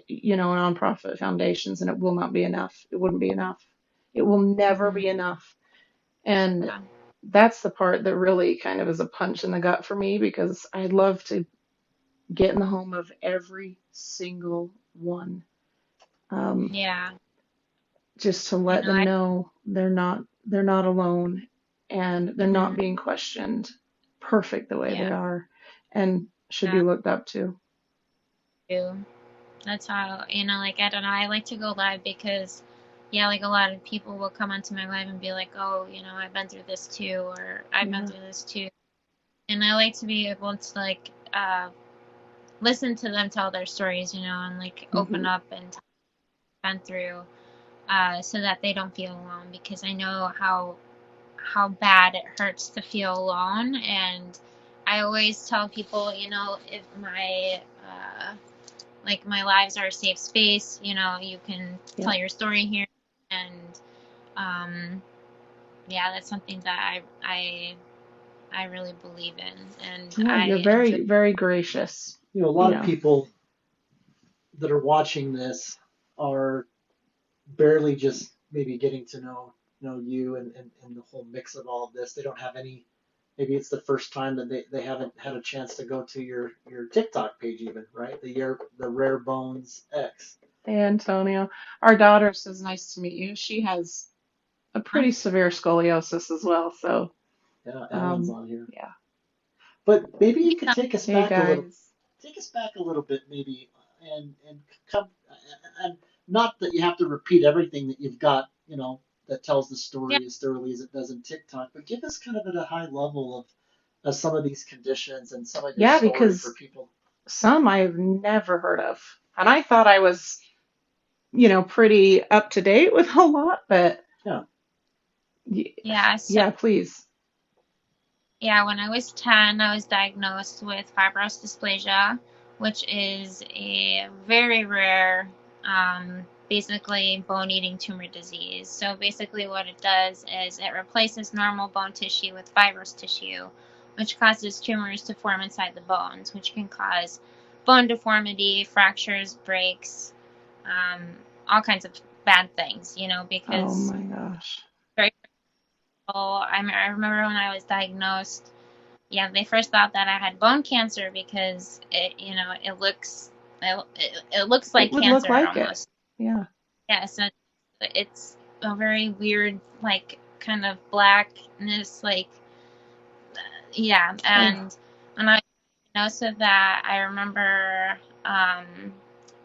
nonprofit foundations, and it will not be enough. It wouldn't be enough. It will never
Mm-hmm.
be enough. And
Yeah,
that's the part that really kind of is a punch in the gut for me, because I'd love to get in the home of every single one, um,
yeah.
just to let them
I.
know they're not alone, and they're not
Mm-hmm.
being questioned, perfect the way
Yeah,
they are, and should be
yeah.
looked up to.
Too. That's how, like, I don't know. I like to go live because, yeah, like a lot of people will come onto my live and be like, oh, I've been through this too, or I've been
Yeah.
through this too. And I like to be able to, like, listen to them tell their stories, and, like, open
Hmm.
up and tell what they've been through, so that they don't feel alone because I know how bad it hurts to feel alone. And I always tell people, if my lives are a safe space, you can tell
Yep.
your story here. And um, yeah, that's something that I really believe in, and
Yeah, you're
I enjoy.
very, very gracious.
A
You
lot of
know.
people that are watching this are barely just maybe getting to know you and the whole mix of all of this. They don't have any. Maybe it's the first time that they haven't had a chance to go to your TikTok page even, right? The Rare Bones X.
Hey, Antonio. Our daughter says, nice to meet you. She has a pretty severe scoliosis as well. So,
Yeah, Alan's on here.
yeah.
But maybe you could
Yeah,
Hey, guys.
take us back a little bit, maybe, and come, and not that you have to repeat everything that you've got, that tells the
yeah,
story as thoroughly as it does in TikTok, but give us kind of at a high level of some of these conditions and some of your
Yeah,
story for
because
people.
some I've never heard of. And I thought I was, pretty up to date with a lot, but
Yeah.
y-
yeah. So
yeah, please.
yeah, when I was 10, I was diagnosed with fibrous dysplasia, which is a very rare, basically bone-eating tumor disease. So basically, what it does is it replaces normal bone tissue with fibrous tissue, which causes tumors to form inside the bones, which can cause bone deformity, fractures, breaks, all kinds of bad things,
Oh
because
my gosh.
very. I remember when I was diagnosed. Yeah, they first thought that I had bone cancer because it looks
It
like
would look
cancer
like it.
almost.
Yeah.
Yeah, so it's a very weird, like, kind of blackness, like, yeah,
Oh,
and when I was diagnosed with that, I remember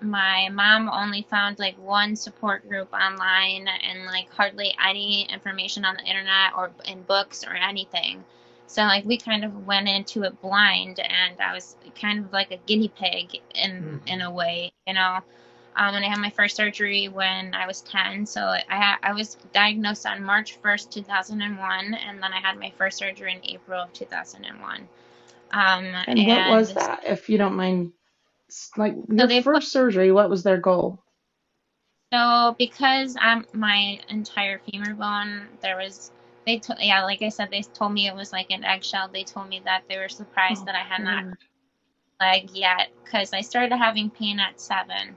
my mom only found like one support group online and like hardly any information on the internet or in books or anything. So like we kind of went into it blind, and I was kind of like a guinea pig in a way, you know. And I had my first surgery when I was 10. So I was diagnosed on March 1st, 2001, and then I had my first surgery in April of 2001.
and what was
And
that, if you don't mind? Like
so
your
they put
first surgery, what was their goal?
So because my entire femur bone, yeah, like I said, they told me it was like an eggshell. They told me that they were surprised
Oh,
that I had not
Lord.
leg yet because I started having pain at 7,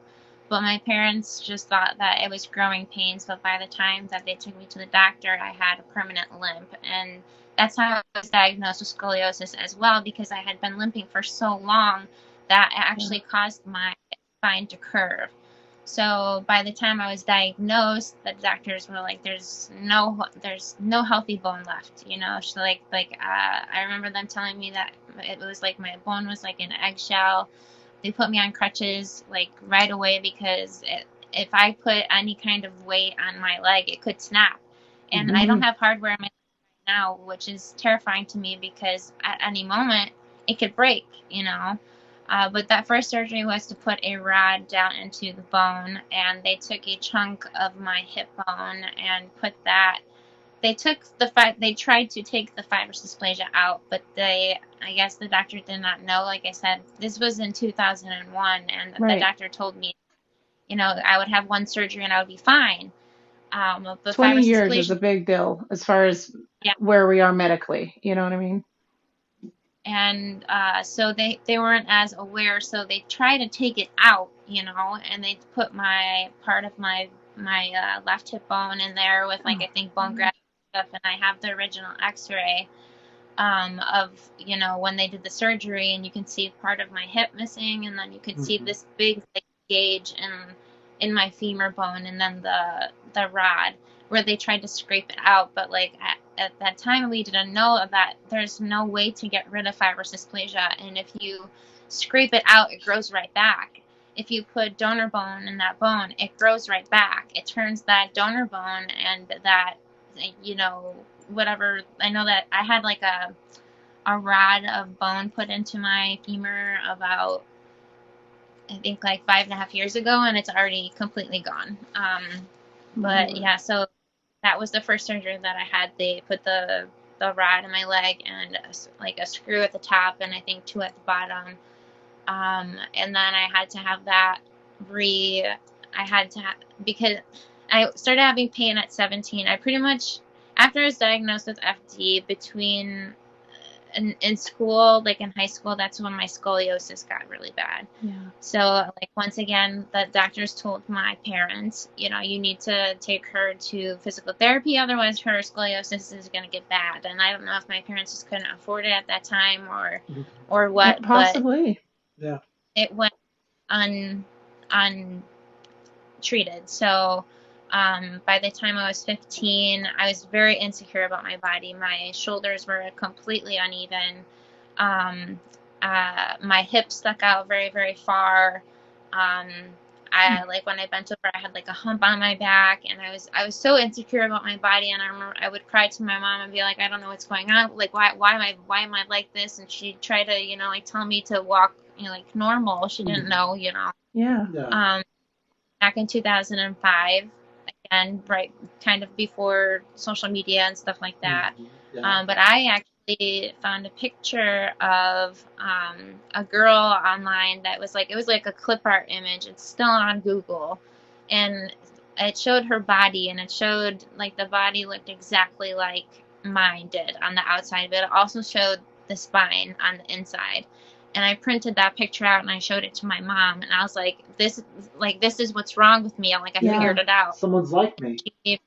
but my parents just thought that it was growing pains. But by the time that they took me to the doctor, I had a permanent limp, and that's how I was diagnosed with scoliosis as well, because I had been limping for so long that it
Yeah.
actually caused my spine to curve. So by the time I was diagnosed, the doctors were like, there's no healthy bone left, you know." So I remember them telling me that it was like my bone was like an eggshell. They put me on crutches like right away because if I put any kind of weight on my leg, it could snap. And I don't
Hmm.
have hardware in my leg right now, which is terrifying to me because at any moment it could break, you know. But that first surgery was to put a rod down into the bone, and they took a chunk of my hip bone and put that. They tried to take the fibrous dysplasia out, but I guess the doctor did not know. Like I said, this was in 2001, and the
Right.
doctor told me, you know, I would have one surgery and I would be fine. But
20
fibrous
years is
dysplasia,
a big deal as far as
yeah.
where we are medically. You know what I mean?
And so they weren't as aware, so they tried to take it out, you know, and they put my part of my left hip bone in there with like
Oh,
I think bone graft stuff, and I have the original X-ray of, you know, when they did the surgery, and you can see part of my hip missing, and then you can see
Hmm.
this big like gauge in my femur bone, and then the rod where they tried to scrape it out. But like at that time, we didn't know that there's no way to get rid of fibrous dysplasia, and if you scrape it out, it grows right back. If you put donor bone in that bone, it grows right back. It turns that donor bone and that, you know, whatever. I know that I had like a rod of bone put into my femur about, I think, like 5.5 years ago, and it's already completely gone.
my
But
Lord.
yeah, so that was the first surgery that I had. They put the rod in my leg and like a screw at the top and I think two at the bottom. And then I had to have that re. I had to because I started having pain at 17. I pretty much, after I was diagnosed with FD, between in school, like in high school, that's when my scoliosis got really bad.
Yeah.
So, like, once again, the doctors told my parents, you know, you need to take her to physical therapy, otherwise her scoliosis is going to get bad. And I don't know if my parents just couldn't afford it at that time or what, but
Possibly.
Yeah.
it went un untreated. So, by the time I was 15, I was very insecure about my body. My shoulders were completely uneven. Um, my hips stuck out very, very far. Um, I like when I bent over, I had like a hump on my back, and I was so insecure about my body. And I remember I would cry to my mom and be like, I don't know what's going on. Like, why am I like this? And she'd try to, you know, like tell me to walk, you know, like normal. She didn't
Hmm.
know, you know.
Yeah.
Yeah.
Um, Back in 2005, again, right, kind of before social media and stuff like that.
Hmm. Yeah.
But I actually found a picture of a girl online that was like, it was like a clip art image. It's still on Google, and it showed her body, and it showed like the body looked exactly like mine did on the outside, but it also showed the spine on the inside. And I printed that picture out and I showed it to my mom, and I was like this is what's wrong with me. I'm like, I
Yeah.
figured it out.
Someone's like me.
She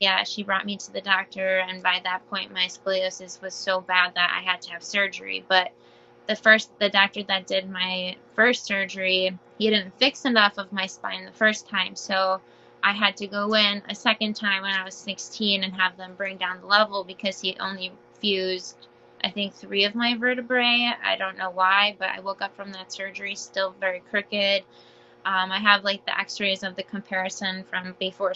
Yeah, she brought me to the doctor, and by that point, my scoliosis was so bad that I had to have surgery. But the doctor that did my first surgery, he didn't fix enough of my spine the first time, so I had to go in a second time when I was 16 and have them bring down the level because he only fused I think 3 of my vertebrae. I don't know why, but I woke up from that surgery still very crooked. I have like the x-rays of the comparison from before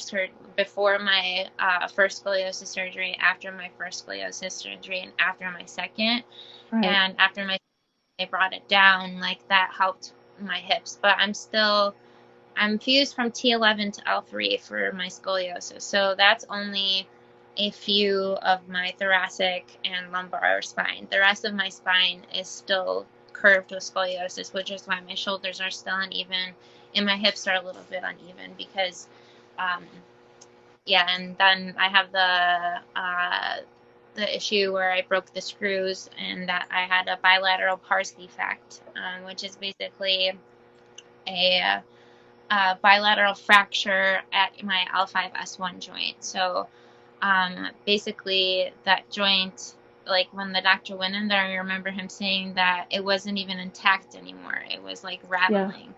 my first scoliosis surgery, after my first scoliosis surgery, and after my second.
Right.
And after my they brought it down, like that helped my hips. But I'm fused from T11 to L3 for my scoliosis. So that's only a few of my thoracic and lumbar spine. The rest of my spine is still curved with scoliosis, which is why my shoulders are still uneven and my hips are a little bit uneven because, yeah, and then I have the issue where I broke the screws and that I had a bilateral pars defect, which is basically a bilateral fracture at my L5S1 joint. So basically that joint, like when the doctor went in there, I remember him saying that it wasn't even intact anymore. It was like rattling.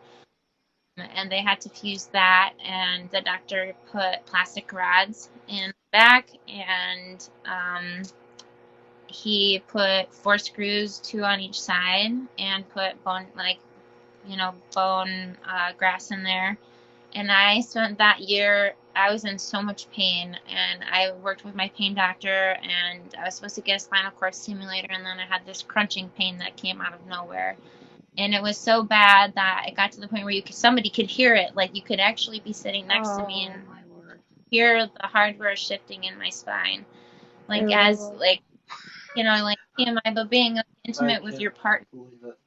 And they had to fuse that, and the doctor put plastic rods in the back, and he put 4 screws, 2 on each side, and put bone grass in there. And I spent that year, I was in so much pain, and I worked with my pain doctor, and I was supposed to get a spinal cord stimulator, and then I had this crunching pain that came out of nowhere. And it was so bad that it got to the point where somebody could hear it. Like, you could actually be sitting next to me and hear the hardware shifting in my spine. Like, as, like, like TMI, but being intimate with your partner,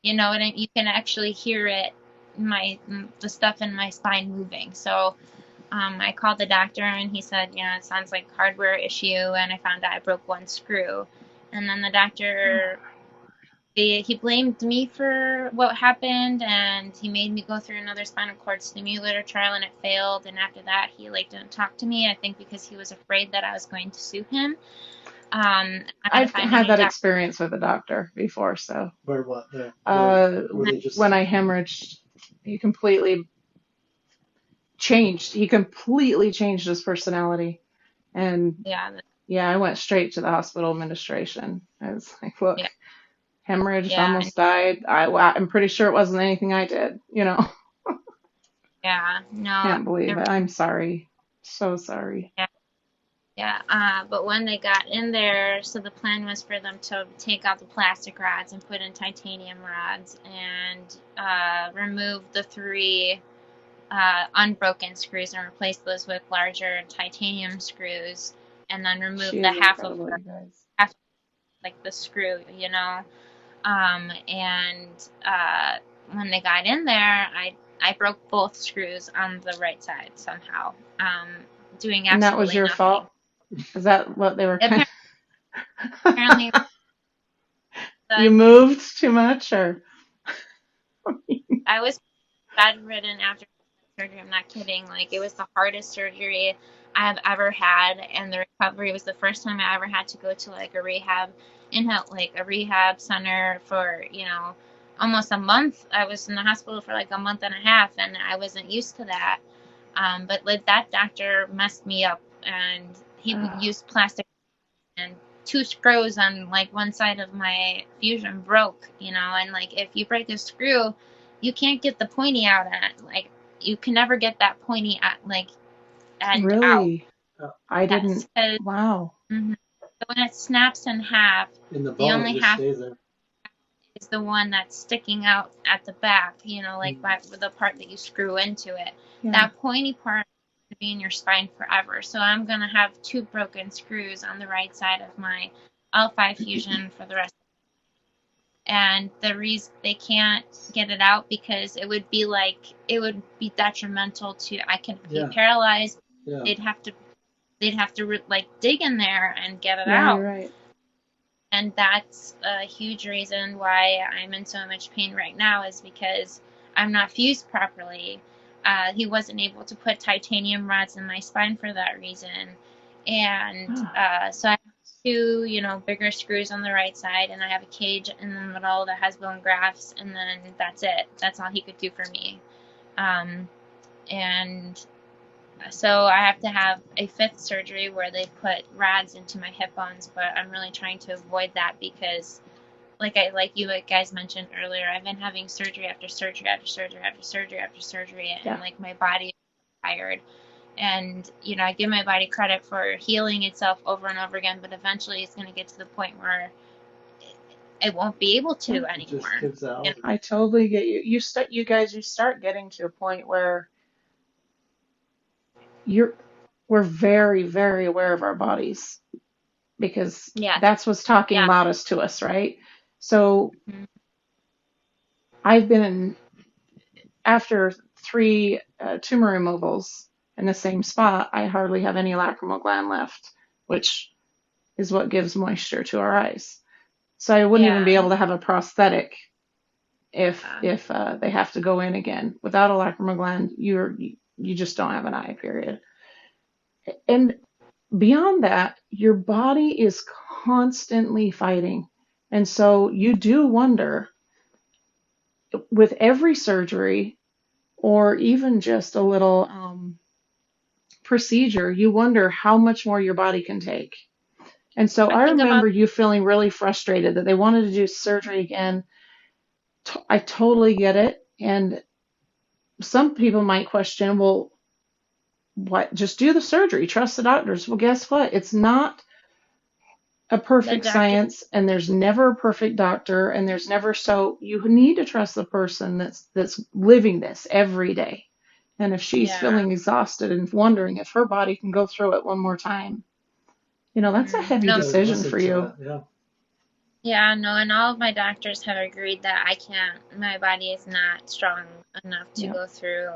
and you can actually hear it, the stuff in my spine moving. So I called the doctor, and he said, it sounds like hardware issue, and I found out I broke 1 screw. And then the doctor, he blamed me for what happened, and he made me go through another spinal cord stimulator trial, and it failed. And after that, he didn't talk to me, I think because he was afraid that I was going to sue him.
I've had that experience with a doctor before, so.
Where what?
When I hemorrhaged, he completely changed. He completely changed his personality. And yeah, I went straight to the hospital administration. I was like, look, hemorrhaged, almost died. I'm pretty sure it wasn't anything I did,
Yeah, no.
Can't believe it. I'm sorry. So sorry.
Yeah, but when they got in there, so the plan was for them to take out the plastic rods and put in titanium rods and remove the 3 unbroken screws and replace those with larger titanium screws, and then remove the half of the screw, and when they got in there, I broke both screws on the right side somehow, doing absolutely nothing.
And that was your fault? Is that what they were
apparently
you moved too much, or?
I was bedridden after surgery. I'm not kidding. Like, it was the hardest surgery I have ever had, and the recovery was the first time I ever had to go to a rehab center for almost a month. I was in the hospital for a month and a half, and I wasn't used to that. But that doctor messed me up, and he used plastic, and 2 screws on one side of my fusion broke, and if you break a screw, you can't get the pointy out you can never get that pointy end
really?
out.
I didn't. Wow.
Mm-hmm. So when it snaps in half,
the
only half
stays there.
is the one that's sticking out at the back, by the part that you screw into it. Yeah. That pointy part will be in your spine forever. So I'm going to have 2 broken screws on the right side of my L5 fusion for the rest of the life. And the reason they can't get it out, because it would be detrimental to, I can be paralyzed. Yeah. They'd have to dig in there and get it out.
You're right.
And that's a huge reason why I'm in so much pain right now, is because I'm not fused properly. He wasn't able to put titanium rods in my spine for that reason. And so I have 2, bigger screws on the right side, and I have a cage in the middle that has bone grafts, and then that's it. That's all he could do for me. And so I have to have a fifth surgery where they put rods into my hip bones, but I'm really trying to avoid that because like you guys mentioned earlier, I've been having surgery after surgery after surgery after surgery after surgery, and
Yeah.
like my body is tired. And I give my body credit for healing itself over and over again, but eventually it's going to get to the point where it won't be able to
It just
anymore.
gives out.
I totally get you. You start getting to a point where we're very, very aware of our bodies because
Yeah,
that's what's talking
yeah,
loudest to us, right? So
mhm,
I've been after 3 tumor removals in the same spot, I hardly have any lacrimal gland left, which is what gives moisture to our eyes. So I wouldn't even be
yeah,
able to have a prosthetic if
uh,
if they have to go in again. Without a lacrimal gland, you just don't have an eye, period. And beyond that, your body is constantly fighting. And so you do wonder with every surgery or even just a little procedure, you wonder how much more your body can take. And so
I
I
think about
remember you feeling really frustrated that they wanted to do surgery again. I totally get it. And some people might question, well, what? Just do the surgery, trust the doctors. Well, guess what? It's not a
the
perfect
doctor.
science, and there's never a perfect doctor, and there's never, so you need to trust the person that's living this every day. And if she's
Yeah.
feeling exhausted and wondering if her body can go through it one more time, that's a heavy
You
No.
gotta
decision
listen
for
to
you.
it. Yeah.
Yeah, no, and all of my doctors have agreed that I can't, my body is not strong enough to
Yeah.
go through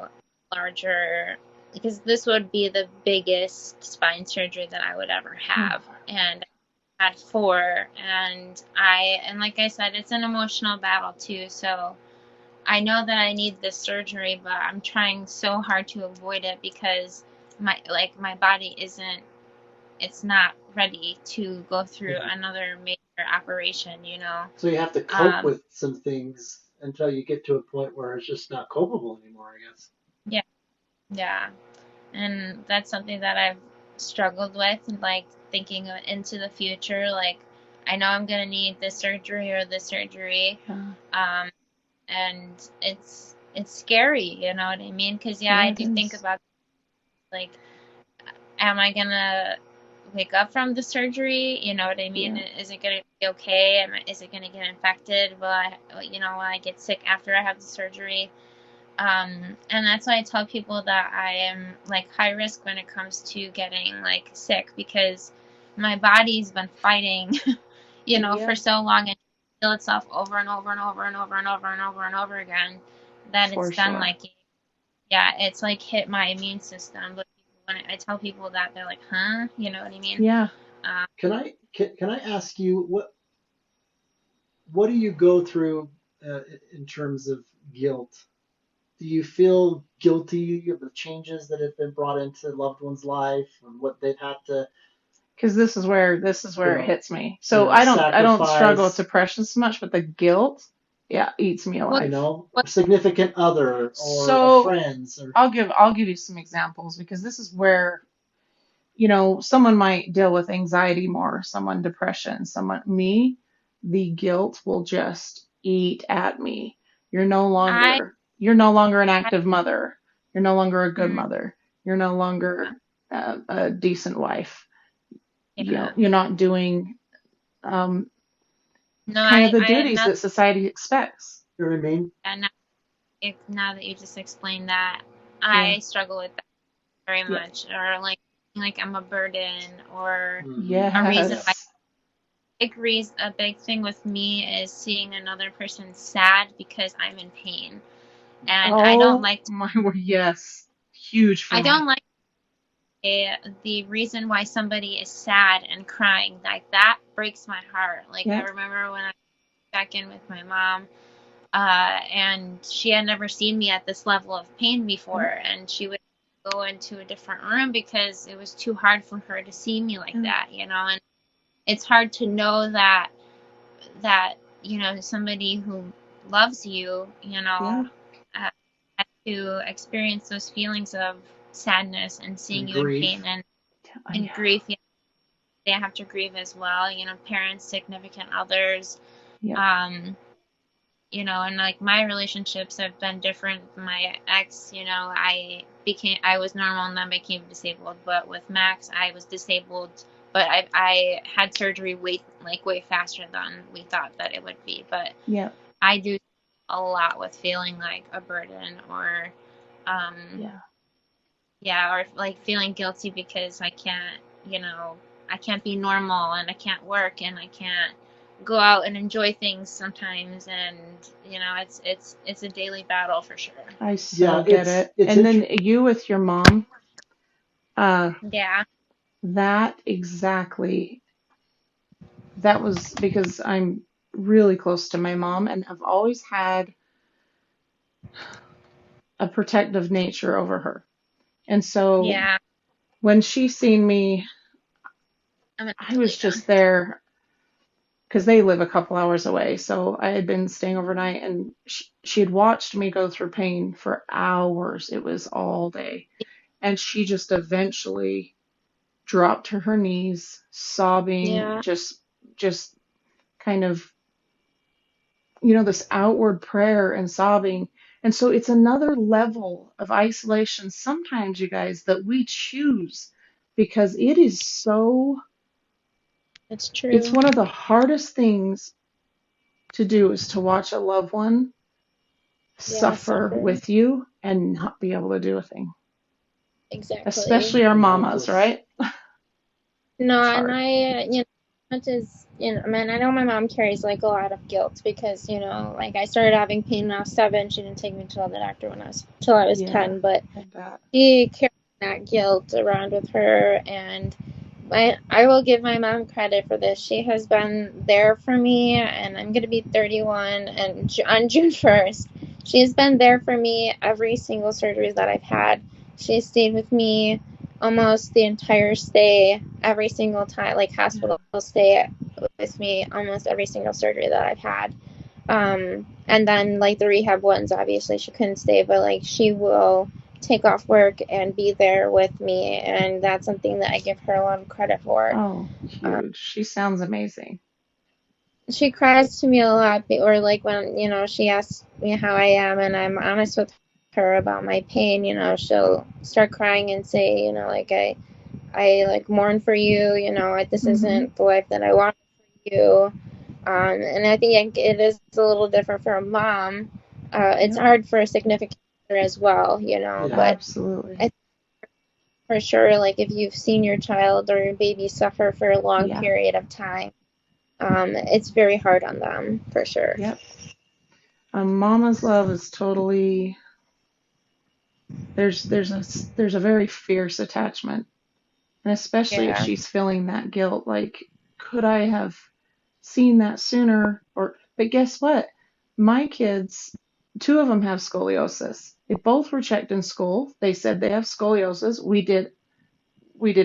larger, because this would be the biggest spine surgery that I would ever have. And I had four, and like I said, it's an emotional battle too. So I know that I need this surgery, but I'm trying so hard to avoid it because my body isn't, it's not ready to go through
Yeah.
another major operation.
So you have to cope
Um,
with some things until you get to a point where it's just not copable anymore, I guess.
yeah, yeah. And that's something that I've struggled with, like thinking into the future. Like, I know I'm gonna need this surgery or this surgery,
Yeah.
um, and it's scary. You know what I mean? Because yeah, I
Yeah, it
do think
is.
about, like, am I gonna wake up from the surgery? You know what I mean?
Yeah.
Is it gonna be okay? Is it gonna get infected? Will I get sick after I have the surgery? And that's why I tell people that I am like high risk when it comes to getting like sick, because my body's been fighting, for
Yeah,
so long, and heal itself over and over and over and over and over and over and over again, that
for
it's done
sure.
like, yeah, it's like hit my immune system. But when I tell people that, they're like, huh? You know what I mean?
Yeah.
Um,
Can I ask you what do you go through uh, in terms of guilt? Do you feel guilty of the changes that have been brought into loved one's life and what they've had to,
Because this is where it hits me. So I don't struggle with
sacrifice?
depression so much, but the guilt, yeah, eats me
what,
alive.
what,
A significant other or a
So
friends or
I'll give you some examples because this is where, someone might deal with anxiety more, someone depression, someone me, the guilt will just eat at me. You're no
I,
longer you're no longer an
I,
active mother. You're no longer a good
mm,
mother. You're no longer a decent wife.
yeah,
You're not doing um,
no,
kind of the
I,
duties
now,
that society expects.
you know what I mean?
now, now that you just explained that,
Yeah.
I struggle with that very
Yeah.
much, or like I'm a burden, or
Mm-hmm.
a reason why.
Yes.
A big thing with me is seeing another person sad because I'm in pain, and
Oh my word. Yes. Huge for
I don't
me.
like the reason why somebody is sad and crying, like that breaks my heart. Like, I
Yeah.
remember when I was back in with my mom, and she had never seen me at this level of pain before,
Yeah.
and she would go into a different room because it was too hard for her to see me like
Yeah.
that. And it's hard to know that somebody who loves you,
Yeah.
has to experience those feelings of sadness and seeing
And
you in pain
grief.
and
Yeah.
grief. Yeah, they have to grieve as well. Parents, significant others.
Yep.
Um, and like my relationships have been different. My ex, I was normal and then became disabled. But with Max, I was disabled, but I had surgery way faster than we thought that it would be. But
Yep.
I do a lot with feeling like a burden or,
Yeah.
yeah, or like feeling guilty because I can't be normal and I can't work and I can't go out and enjoy things sometimes, and it's a daily battle for sure.
I so
Yeah,
get it.
it's
And then
inter-
you with your mom, uh,
Yeah.
that exactly, that was because I'm really close to my mom and I've always had a protective nature over her. And so
Yeah.
when she seen me,
I'm gonna
I
have to
was
lay down.
just there because they live a couple hours away. So I had been staying overnight and she had watched me go through pain for hours. It was all day. And she just eventually dropped to her knees, sobbing,
Yeah.
just kind of, this outward prayer and sobbing. And so it's another level of isolation sometimes, you guys, that we choose because
It's
it's
true.
one of the hardest things to do is to watch a loved one
Yeah,
suffer
suffer.
with you and not be able to do a thing.
Exactly.
Especially our
yeah,
mamas, right?
No,
It's
and
hard.
I, much as, man, I know my mom carries like a lot of guilt because, like I started having pain when I was 7. She didn't take me to the doctor till I was
Yeah,
10, but
I bet.
she carries that guilt around with her, and I will give my mom credit for this. She has been there for me, and I'm gonna be 31, and on June 1st, she has been there for me every single surgery that I've had. She stayed with me almost the entire stay, every single time, like
Yeah.
hospital stay with me almost every single surgery that I've had. And then like the rehab ones, obviously she couldn't stay, but like she will take off work and be there with me, and that's something that I give her a lot of credit for.
Oh,
Um,
huge. She sounds amazing.
she cries to me a lot, or like when she asks me how I am, and I'm honest with her about my pain. She'll start crying and say, like I like mourn for you. This
Hmm.
isn't the life that I want for you. And I think it is a little different for a mom. It's
Yep,
hard for a significant other as well,
yeah.
but
absolutely.
I for sure, like if you've seen your child or your baby suffer for a long
Yeah,
period of time, it's very hard on them for sure.
yep. Mama's love is totally, there's a very fierce attachment. And especially if
Yeah,
she's feeling that guilt, like, could I have seen that sooner? But guess what? My kids, two of them have scoliosis. They both were checked in school. They said they have scoliosis. We did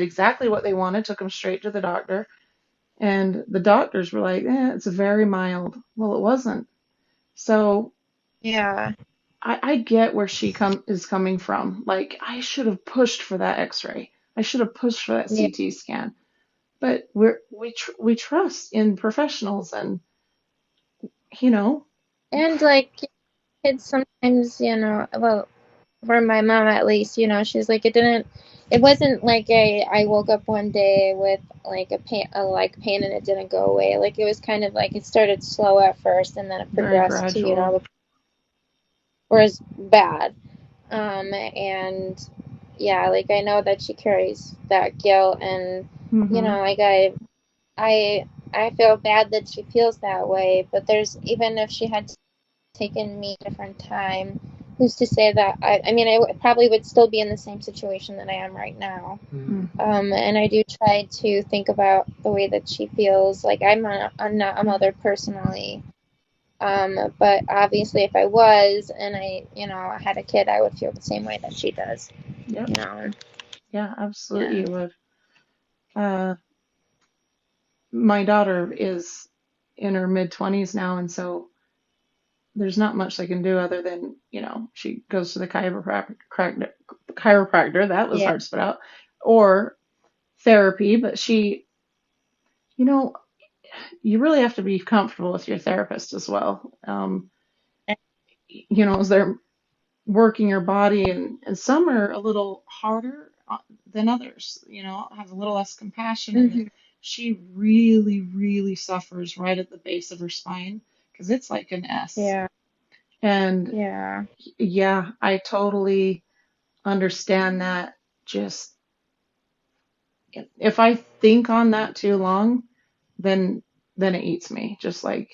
exactly what they wanted, took them straight to the doctor. And the doctors were like, it's very mild. Well, it wasn't. So
yeah,
I get where is coming from. Like, I should have pushed for that X-ray. I should have pushed for that
yeah.
CT scan. But we trust in professionals, and you know,
And like kids sometimes, well, for my mom at least, she's like it wasn't like I woke up one day with like pain and it didn't go away. Like it was kind of like it started slow at first and then it
very
progressed to,
gradual.
whereas bad. And yeah, like I know that she carries that guilt, and
Hmm.
like I I feel bad that she feels that way, but there's even if she had taken me a different time, who's to say that I mean probably would still be in the same situation that I am right now.
Mm.
And I do try to think about the way that she feels. Like I'm not a mother personally, but obviously if I was and I had a kid, I would feel the same way that she does.
Yep.
You know.
Yeah, absolutely
Yeah.
you would. Uh, my daughter is in her mid 20s now, and so there's not much they can do other than, she goes to the chiropractor, that was
Yeah.
hard to spit out, or therapy, but you know, you really have to be comfortable with your therapist as well. As they're working your body, and some are a little harder than others, have a little less compassion. And
Hmm.
she really, really suffers right at the base of her spine because it's like an S.
Yeah.
And
Yeah.
yeah, I totally understand that. Just if I think on that too long, then it eats me, just like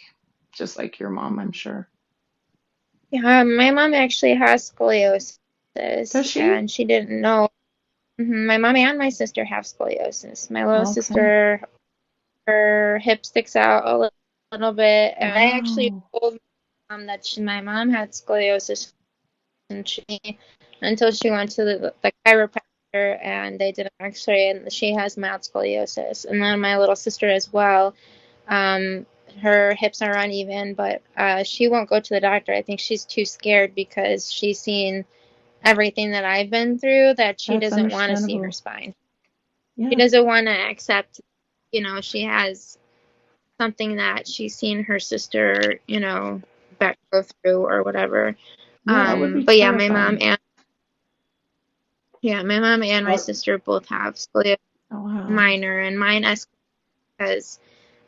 your mom, I'm sure.
Yeah. My mom actually has scoliosis,
Does she?
and she didn't know. My mom and my sister have scoliosis. My little
Okay.
sister, her hip sticks out a little bit, and I actually
Wow.
told my mom that my mom had scoliosis, and until she went to the chiropractor and they did an X-ray, and she has mild scoliosis. And then my little sister as well. Um, her hips are uneven, but she won't go to the doctor. I think she's too scared because she's seen everything that I've been through, that she
That's
doesn't want to see her
understandable.
spine. She
Yeah.
doesn't want to accept, she has something that she's seen her sister, back go through or whatever.
Yeah, that would be
But
terrifying.
my mom and my
Are,
sister both have scoliosis
Oh, wow.
minor, and mine escalated because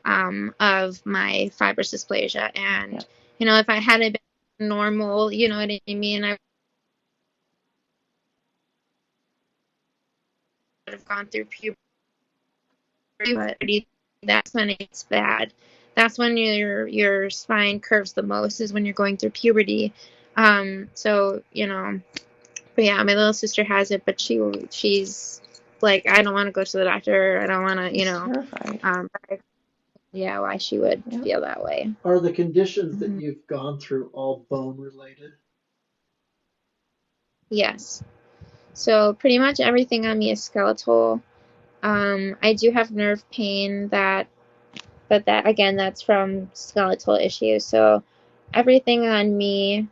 of my fibrous dysplasia.
Yeah.
And if I had been normal, you know what I mean, I would have gone through puberty. But that's when it's bad. That's when your spine curves the most, is when you're going through puberty. So but yeah, my little sister has it, but she's like, I don't want to go to the doctor. I don't want to,
She's terrified.
but yeah, why she would
Yep.
feel that way.
are the conditions that
Hmm.
you've gone through all bone related?
Yes. So pretty much everything on me is skeletal. I do have nerve pain, but that again, that's from skeletal issues. So everything on me,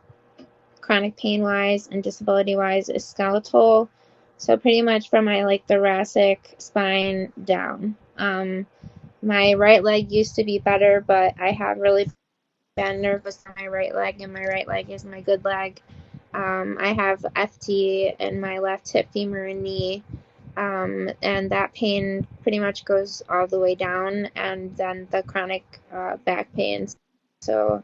chronic pain wise and disability wise, is skeletal. So pretty much from my like thoracic spine down. My right leg used to be better, but I have really bad nervous on my right leg, and my right leg is my good leg. I have FT in my left hip, femur, and knee. And that pain pretty much goes all the way down, and then the chronic back pain. So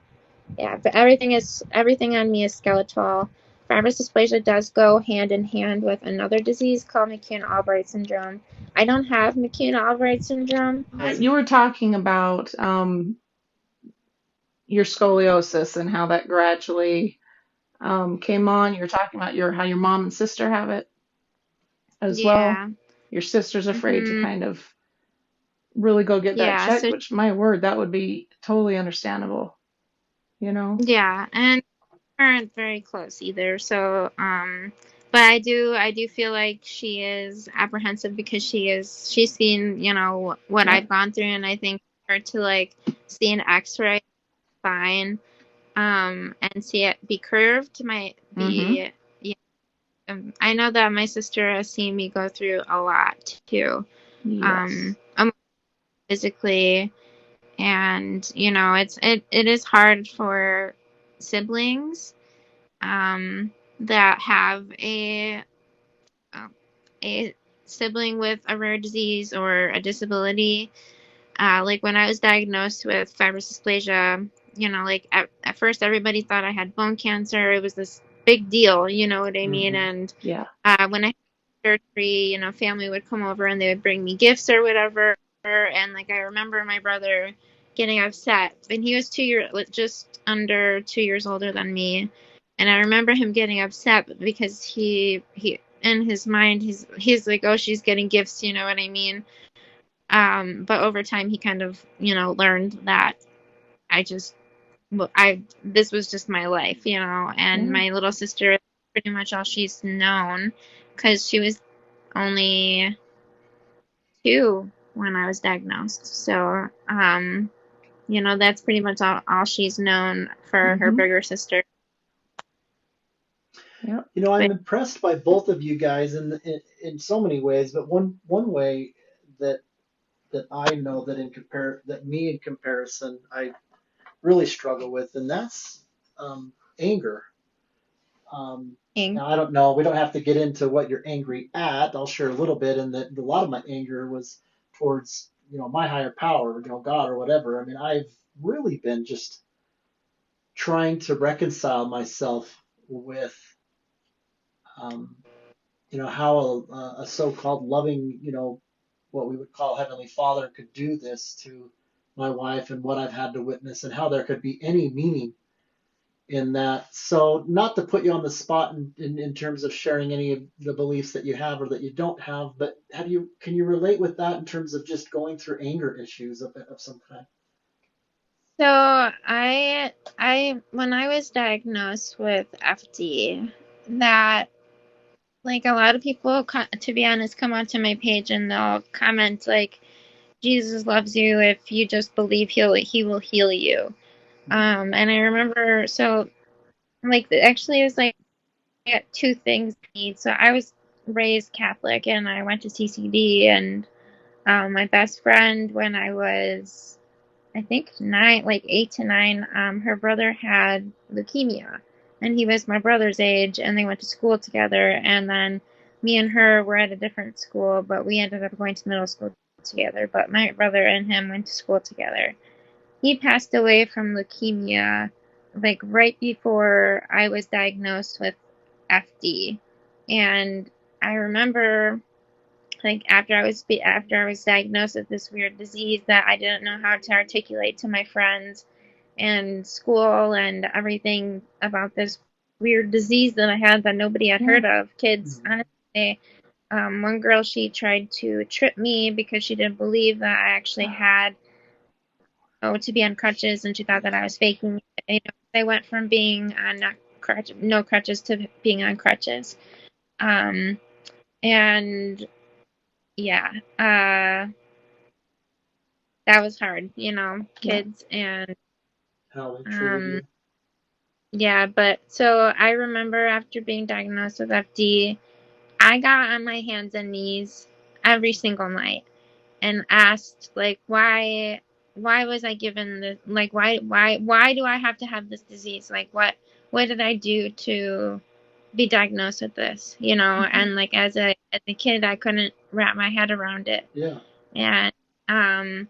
yeah, but everything on me is skeletal. Fibrous dysplasia does go hand in hand with another disease called McCune Albright syndrome. I don't have McCune Albright syndrome.
You were talking about your scoliosis and how that gradually came on. You were talking about how your mom and sister have it as well.
Yeah.
Your sister's afraid to
Mhm.
kind of really go get that
Yeah.
checked,
So
which, my word, that would be totally understandable, you know?
yeah, and aren't very close either. So, but I do feel like she is apprehensive because she's seen, what
Yep.
I've gone through, and I think for her to like see an X-ray fine, and see it be curved might
Mm-hmm.
be, yeah. I know that my sister has seen me go through a lot too,
Yes.
physically, and it is hard for siblings that have uh, a sibling with a rare disease or a disability. Like when I was diagnosed with fibrous dysplasia, like at first everybody thought I had bone cancer. It was this big deal, you know what I mean?
Hmm.
And
Yeah.
when I had surgery, family would come over and they would bring me gifts or whatever. And like I remember my brother getting upset, and he was just under 2 years older than me. And I remember him getting upset because he in his mind he's like, oh, she's getting gifts, you know what I mean? But over time he kind of learned that I just I this was just my life, and
Yeah.
my little sister is pretty much all she's known because she was only 2 when I was diagnosed. So, That's pretty much all she's known for her
Mm-hmm.
bigger sister.
Yep.
I'm
But
impressed by both of you guys in so many ways, but one way that I know that in comparison I really struggle with, and that's anger. Um, Now I don't know. We don't have to get into what you're angry at. I'll share a little bit, and that a lot of my anger was towards my higher power, God or whatever. I mean, I've really been just trying to reconcile myself with um, how a so-called loving, what we would call Heavenly Father could do this to my wife and what I've had to witness and how there could be any meaning in that. So not to put you on the spot in terms of sharing any of the beliefs that you have or that you don't have, but can you relate with that in terms of just going through anger issues of some kind?
so I when I was diagnosed with FD, that like a lot of people, to be honest, come onto my page and they'll comment like, Jesus loves you. If you just believe, he will heal you. And I remember, so like actually it was like I got two things I need. So I was raised Catholic and I went to CCD, and my best friend when I was, I think, nine, like 8 to 9, her brother had leukemia, and he was my brother's age, and they went to school together. And then me and her were at a different school, but we ended up going to middle school together. But my brother and him went to school together. He passed away from leukemia like right before I was diagnosed with FD. And I remember like after I was diagnosed with this weird disease that I didn't know how to articulate to my friends and school and everything about this weird disease that I had that nobody had
Yeah.
heard of. Kids,
Mm-hmm.
honestly, one girl, she tried to trip me because she didn't believe that I actually had to be on crutches, and she thought that I was faking it. I went from being on no crutches to being on crutches. Um, and yeah, that was hard,
Yeah.
kids. And
How they treated
um,
you.
yeah, but so I remember after being diagnosed with FD, I got on my hands and knees every single night and asked like why was I given this, like why do I have to have this disease, like what did I do to be diagnosed with this,
Mm-hmm.
and like as a kid I couldn't wrap my head around it.
Yeah.
And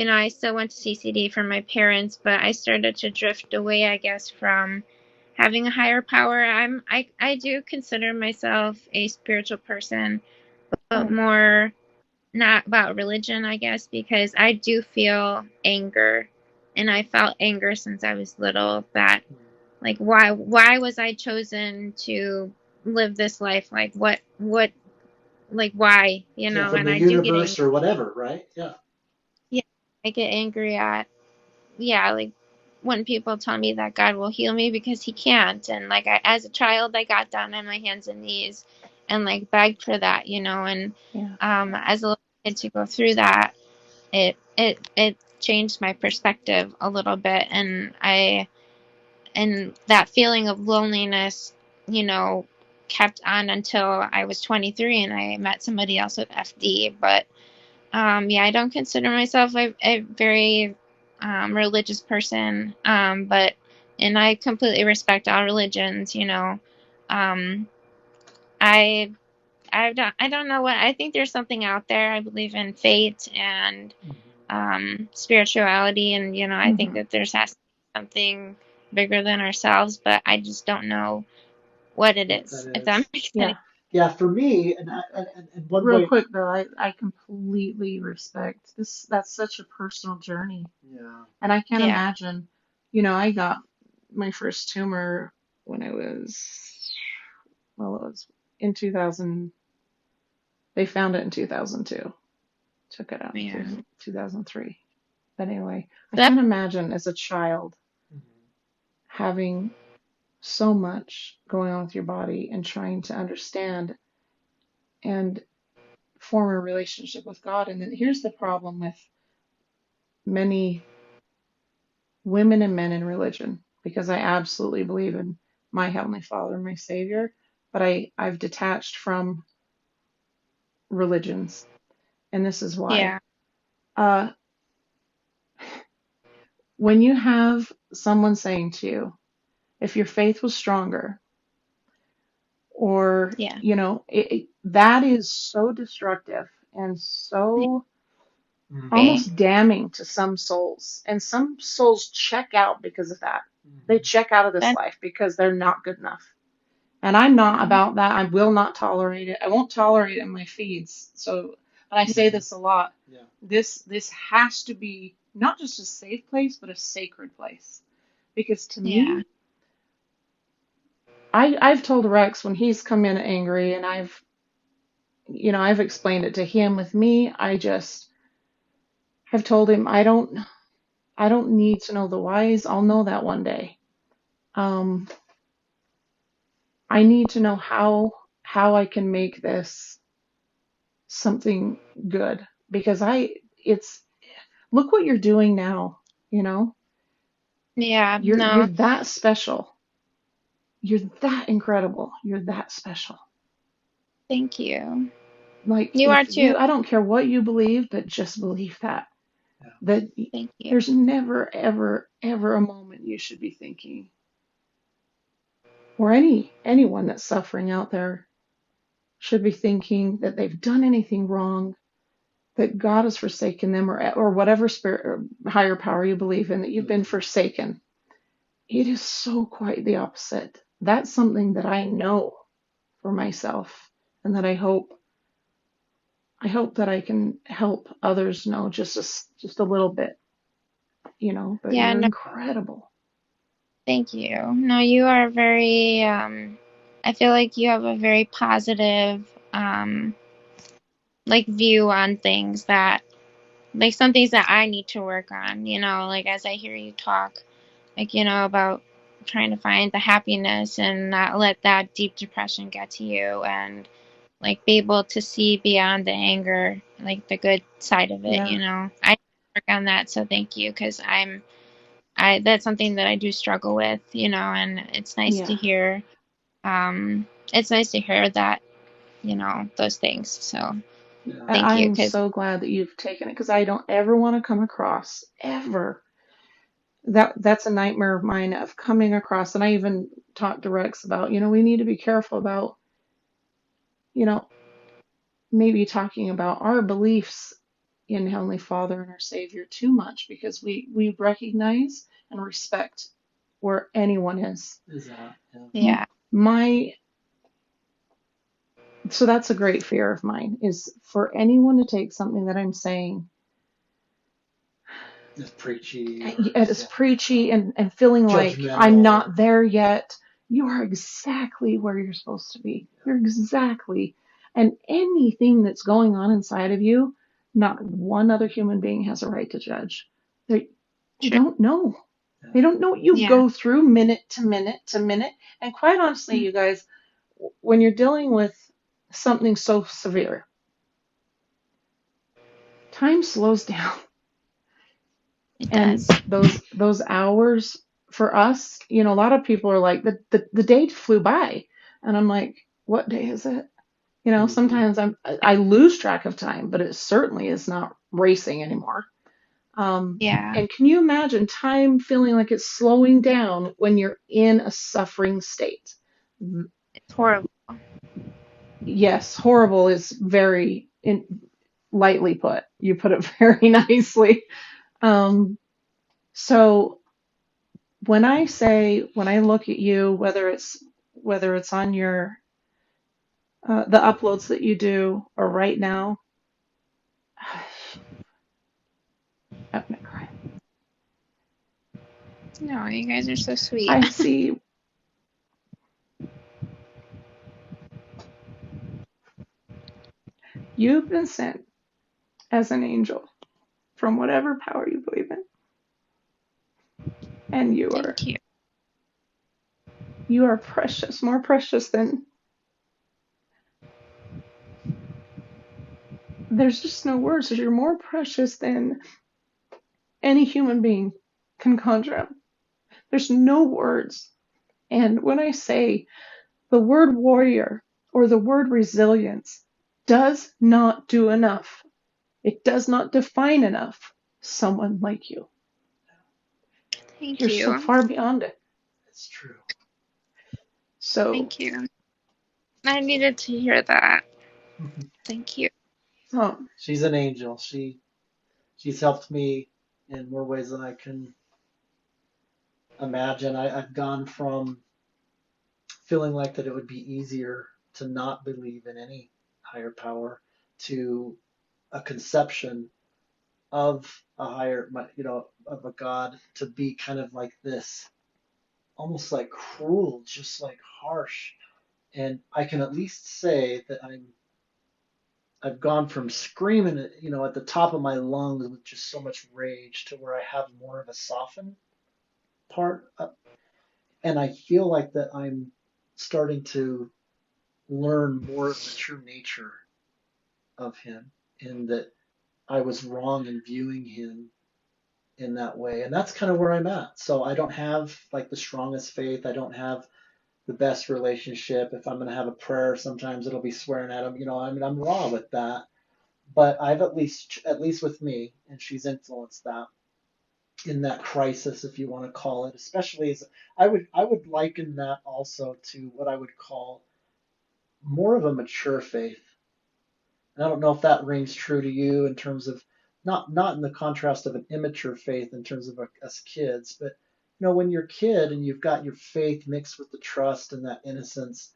I still went to CCD for my parents, but I started to drift away, I guess, from having a higher power. I do consider myself a spiritual person, but
Oh,
more not about religion, I guess, because I do feel anger, and I felt anger since I was little, that like why was I chosen to live this life? Like what like why,
Yeah, from
and
the
I do get
universe
angry.
or whatever, right? Yeah.
Yeah, I get angry at, yeah, like when people tell me that God will heal me because he can't. And like as a child, I got down on my hands and knees and like begged for that, and
yeah.
as a little kid to go through that, it changed my perspective a little bit. And that feeling of loneliness, you know, kept on until I was 23 and I met somebody else with FD. But yeah, I don't consider myself a very religious person, but and I completely respect all religions. Um, I I don't know what, I think there's something out there. I believe in fate and
Mm-hmm.
spirituality, and I think
Mm-hmm.
that there's has to be something bigger than ourselves, but I just don't know what it
What that
is. If that
is.
makes
Yeah.
any.
Yeah, for me, and one
Real
way.
quick though, I completely respect this. That's such a personal journey.
Yeah.
And I can't
Yeah,
imagine, I got my first tumor when I was, well, it was in 2000. They found it in 2002. Took it out
yeah.
in 2003. But anyway, I
That
can't imagine as a child
Mm-hmm.
having so much going on with your body and trying to understand and form a relationship with God. And then here's the problem with many women and men in religion because I absolutely believe in my Heavenly Father and my Savior, but I've detached from religions, and this is why.
Yeah.
Uh, when you have someone saying to you, if your faith was stronger, or,
Yeah.
that is so destructive and so
Mhm.
Right.
almost damning to some souls. And some souls check out because of that. They
Mhm.
check out of this
That
life because they're not good enough. And I'm not
um,
about that. I will not tolerate it. I won't tolerate it in my feeds. So, and I say
Mhm.
this a lot.
Yeah.
This has to be not just a safe place, but a sacred place. Because to
yeah.
me, I've told Rex when he's come in angry, and I've explained it to him. With me, I just have told him I don't need to know the whys. I'll know that one day. Um, I need to know how I can make this something good, because it's look what you're doing now, you know?
Yeah.
You're
No,
that special. You're that incredible. You're that special.
thank you.
Like,
You are
if
too.
I don't care what you believe, but just believe
Yeah.
that
Thank you.
there's never, ever, ever a moment you should be thinking, or anyone that's suffering out there should be thinking that they've done anything wrong, that God has forsaken them, or whatever spirit or higher power you believe in, that you've been forsaken. It is so quite the opposite. That's something that I know for myself, and that I hope that I can help others know just a little bit, but
Yeah.
you're
No,
incredible.
thank you. No, you are very. I feel like you have a very positive, like view on things that, like some things that I need to work on. Like as I hear you talk, like about trying to find the happiness and not let that deep depression get to you, and like be able to see beyond the anger, like the good side of it.
Yeah.
I work on that, so thank you, because I that's something that I do struggle with, and it's nice to
Yeah.
hear. It's nice to hear that, those things. So
Yeah.
thank you,
I'm
because
so glad that you've taken it, because I don't ever want to come across ever. That's a nightmare of mine, of coming across. And I even talked to Rex about, we need to be careful about, you know, maybe talking about our beliefs in Heavenly Father and our Savior too much, because we recognize and respect where anyone is.
Is that? Yeah.
yeah,
My So that's a great fear of mine, is for anyone to take something that I'm saying
It's preachy or
as
yeah.
preachy, and feeling like I'm
Judgmental.
not there yet. You are exactly where you're supposed to be. You're exactly. And anything that's going on inside of you, not one other human being has a right to judge. They
true,
don't know.
Yeah.
They don't know what you
yeah,
go through minute to minute to minute. And quite honestly, you guys, when you're dealing with something so severe, time slows down.
it
And
does.
those hours for us, a lot of people are like, the day flew by. And I'm like, what day is it?
Mhm.
Sometimes I lose track of time, but it certainly is not racing anymore.
Yeah,
And can you imagine time feeling like it's slowing down when you're in a suffering state?
it's horrible.
Yes, horrible is very lightly put. You put it very nicely. Um, so when I look at you, whether it's on your the uploads that you do, or right now, I'm gonna cry.
No, you guys are so sweet.
I see you've been sent as an angel from whatever power you believe in, and
Thank you.
you are precious, more precious than, there's just no words. You're more precious than any human being. can conjure him. There's no words. And when I say the word warrior or the word resilience does not do enough, it does not define enough someone like you.
Thank
You're so
you.
far beyond it.
It's true.
So,
Thank you. I needed to hear that. Thank you.
so
She's an angel. She's helped me in more ways than I can imagine. I've gone from feeling like that it would be easier to not believe in any higher power to a conception of a higher, of a God to be kind of like this, almost like cruel, just like harsh. And I can at least say that I've gone from screaming at, at the top of my lungs with just so much rage to where I have more of a softened part. And I feel like that I'm starting to learn more of the true nature of him and that I was wrong in viewing him in that way. And that's kind of where I'm at. So I don't have like the strongest faith. I don't have the best relationship. If I'm going to have a prayer, sometimes it'll be swearing at him. I mean, I'm raw with that. But I've at least with me, and she's influenced that in that crisis, if you want to call it, especially as I would liken that also to what I would call more of a mature faith. And I don't know if that rings true to you in terms of not in the contrast of an immature faith in terms of us kids, but when you're a kid and you've got your faith mixed with the trust and that innocence,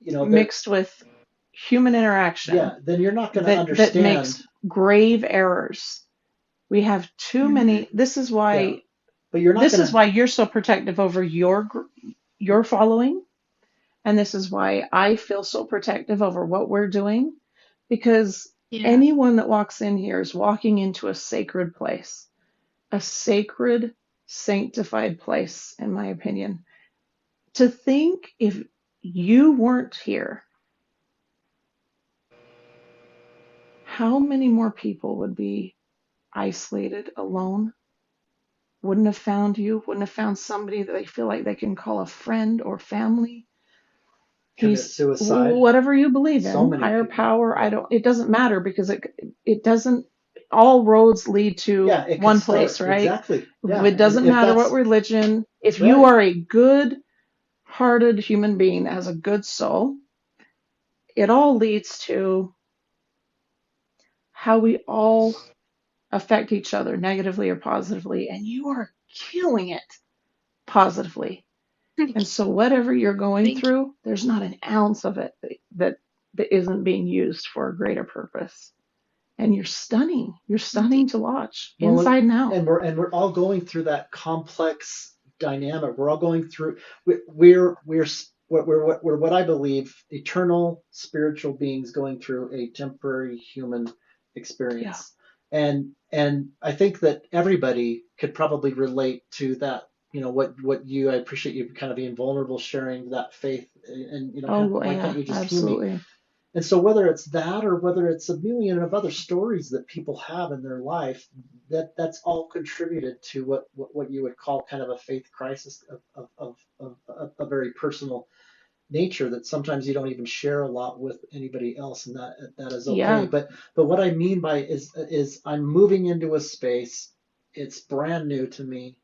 that
mixed with human interaction
yeah, then you're not going to
that
understand.
makes grave errors. We have too many. This is
Yeah,
why
but you're not
this
going
is
to.
why you're so protective over your following, and this is why I feel so protective over what we're doing, because
Yeah.
anyone that walks in here is walking into a sacred place, a sacred, sanctified place, in my opinion. To think if you weren't here, how many more people would be isolated, alone, wouldn't have found you, wouldn't have found somebody that they feel like they can call a friend or family.
Commit
He's
suicide.
whatever you believe
So
in,
many
higher
people.
power.
Yeah.
It doesn't matter because it doesn't, all roads lead to
Yeah, it could
one place,
start.
right?
Exactly. Yeah.
It
And
doesn't
if
matter what
that's
religion. If you
right.
are a good hearted human being that has a good soul, it all leads to how we all affect each other negatively or positively, and you are killing it positively. And so whatever you're going
Thank you.
through, there's not an ounce of it that isn't being used for a greater purpose. And you're stunning. You're
Indeed.
stunning to watch,
Well,
inside and out.
and we're all going through that complex dynamic. We're all going through. We're what I believe eternal spiritual beings going through a temporary human
Yeah.
experience. And I think that everybody could probably relate to that. I appreciate you kind of being vulnerable, sharing that faith, and
Oh,
why can't
yeah,
you just hear me?
absolutely.
And so whether it's that or whether it's a million of other stories that people have in their life, that's all contributed to what you would call kind of a faith crisis of a very personal nature that sometimes you don't even share a lot with anybody else, and that is okay.
Yeah.
But what I mean by is I'm moving into a space, it's brand new to me,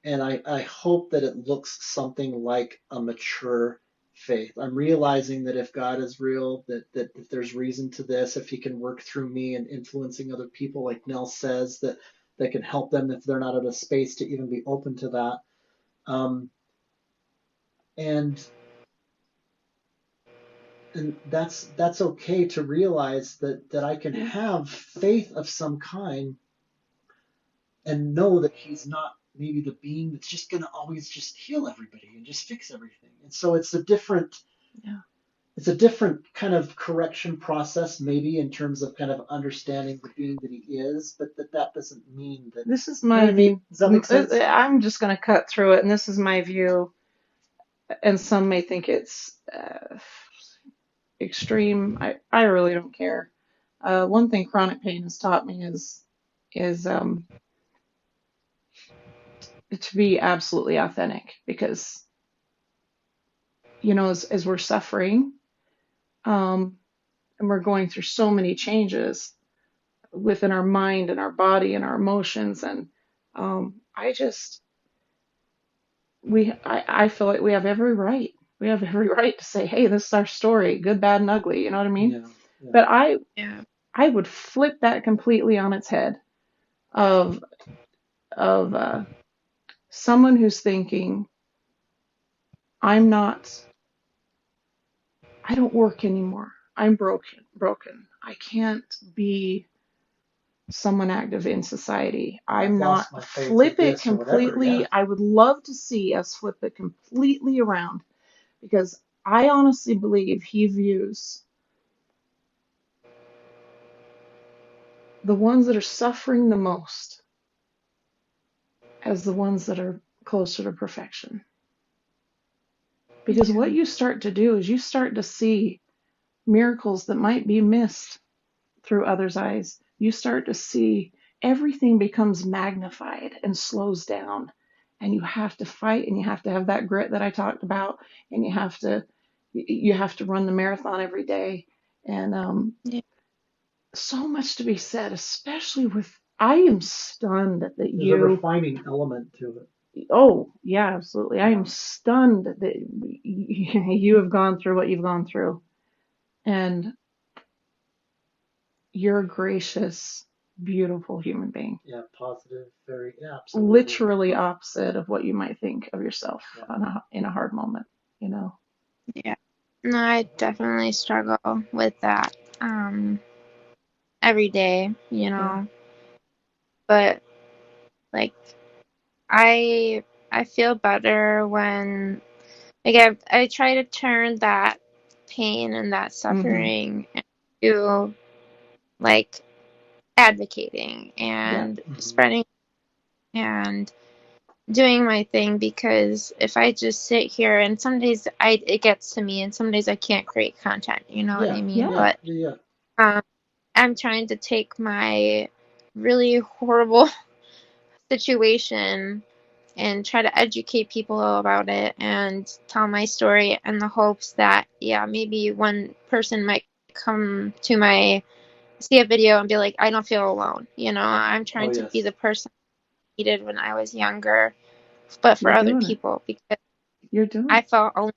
and I hope that it looks something like a mature faith. I'm realizing that if God is real, that if there's reason to this, if he can work through me and influencing other people, like Nell says, that can help them if they're not at a space to even be open to that. Um, and and that's okay to realize that I can
Yeah.
have faith of some kind and know that he's not maybe the being that's just going to always just heal everybody and just fix everything. And so
Yeah.
it's a different kind of correction process maybe in terms of kind of understanding the being that he is, but that doesn't mean that,
This is
you know
my
what I mean?
view.
Does that make sense?
I'm just going to cut through it, and this is my view. And some may think it's extreme. I really don't care. One thing chronic pain has taught me is to be absolutely authentic, because, as we're suffering, and we're going through so many changes within our mind and our body and our emotions, and I just I feel like we have every right. We have every right to say, hey, this is our story, good, bad, and ugly. You know what I mean?
Yeah, yeah.
But
Yeah.
I would flip that completely on its head of someone who's thinking, I'm not, I don't work anymore. I'm broken. I can't be someone active in society.
I've
I'm not.
lost my faith in
Flip it
this or whatever. Yeah.
completely. I would love to see us flip it completely around, because I honestly believe he views the ones that are suffering the most as the ones that are closer to perfection. Because what
Yeah.
you start to do is you start to see miracles that might be missed through others' eyes. You start to see everything becomes magnified and slows down. And you have to fight, and you have to have that grit that I talked about, and you have to run the marathon every day. And
Yeah.
so much to be said, especially with, I am stunned that
There's a
you,
refining element to it.
oh, yeah, absolutely. I
Yeah.
am stunned that you have gone through what you've gone through. And you're a gracious, beautiful human being.
Yeah, positive, very, yeah, absolutely.
Literally opposite of what you might think of yourself
Yeah.
in a hard moment,
Yeah. No, I definitely struggle with that every day,
Yeah.
But like I feel better when like I try to turn that pain and that
Mm-hmm.
suffering into like advocating
Yeah.
and
Mm-hmm.
spreading and doing my thing, because if I just sit here and some days it gets to me and some days I can't create content, you know what
Yeah,
I mean?
Yeah.
yeah,
But
yeah,
um I'm trying to take my really horrible situation and try to educate people about it and tell my story in the hopes that, yeah, maybe one person might come to my see a video and be like, I don't feel alone. I'm
oh
trying to be
yes.
the person I needed when I was younger, but for
You're
other
doing it.
people, because
You're doing
I
it.
felt alone